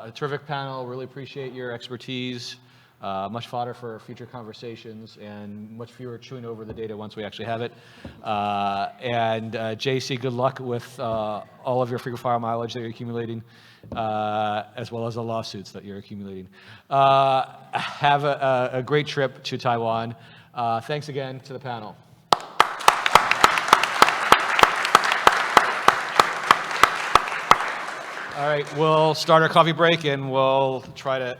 a terrific panel. Really appreciate your expertise. Much fodder for future conversations and much fewer chewing over the data once we actually have it. And JC, good luck with all of your frequent flyer mileage that you're accumulating, as well as the lawsuits that you're accumulating. Have a great trip to Taiwan. Thanks again to the panel. All right, we'll start our coffee break and we'll try to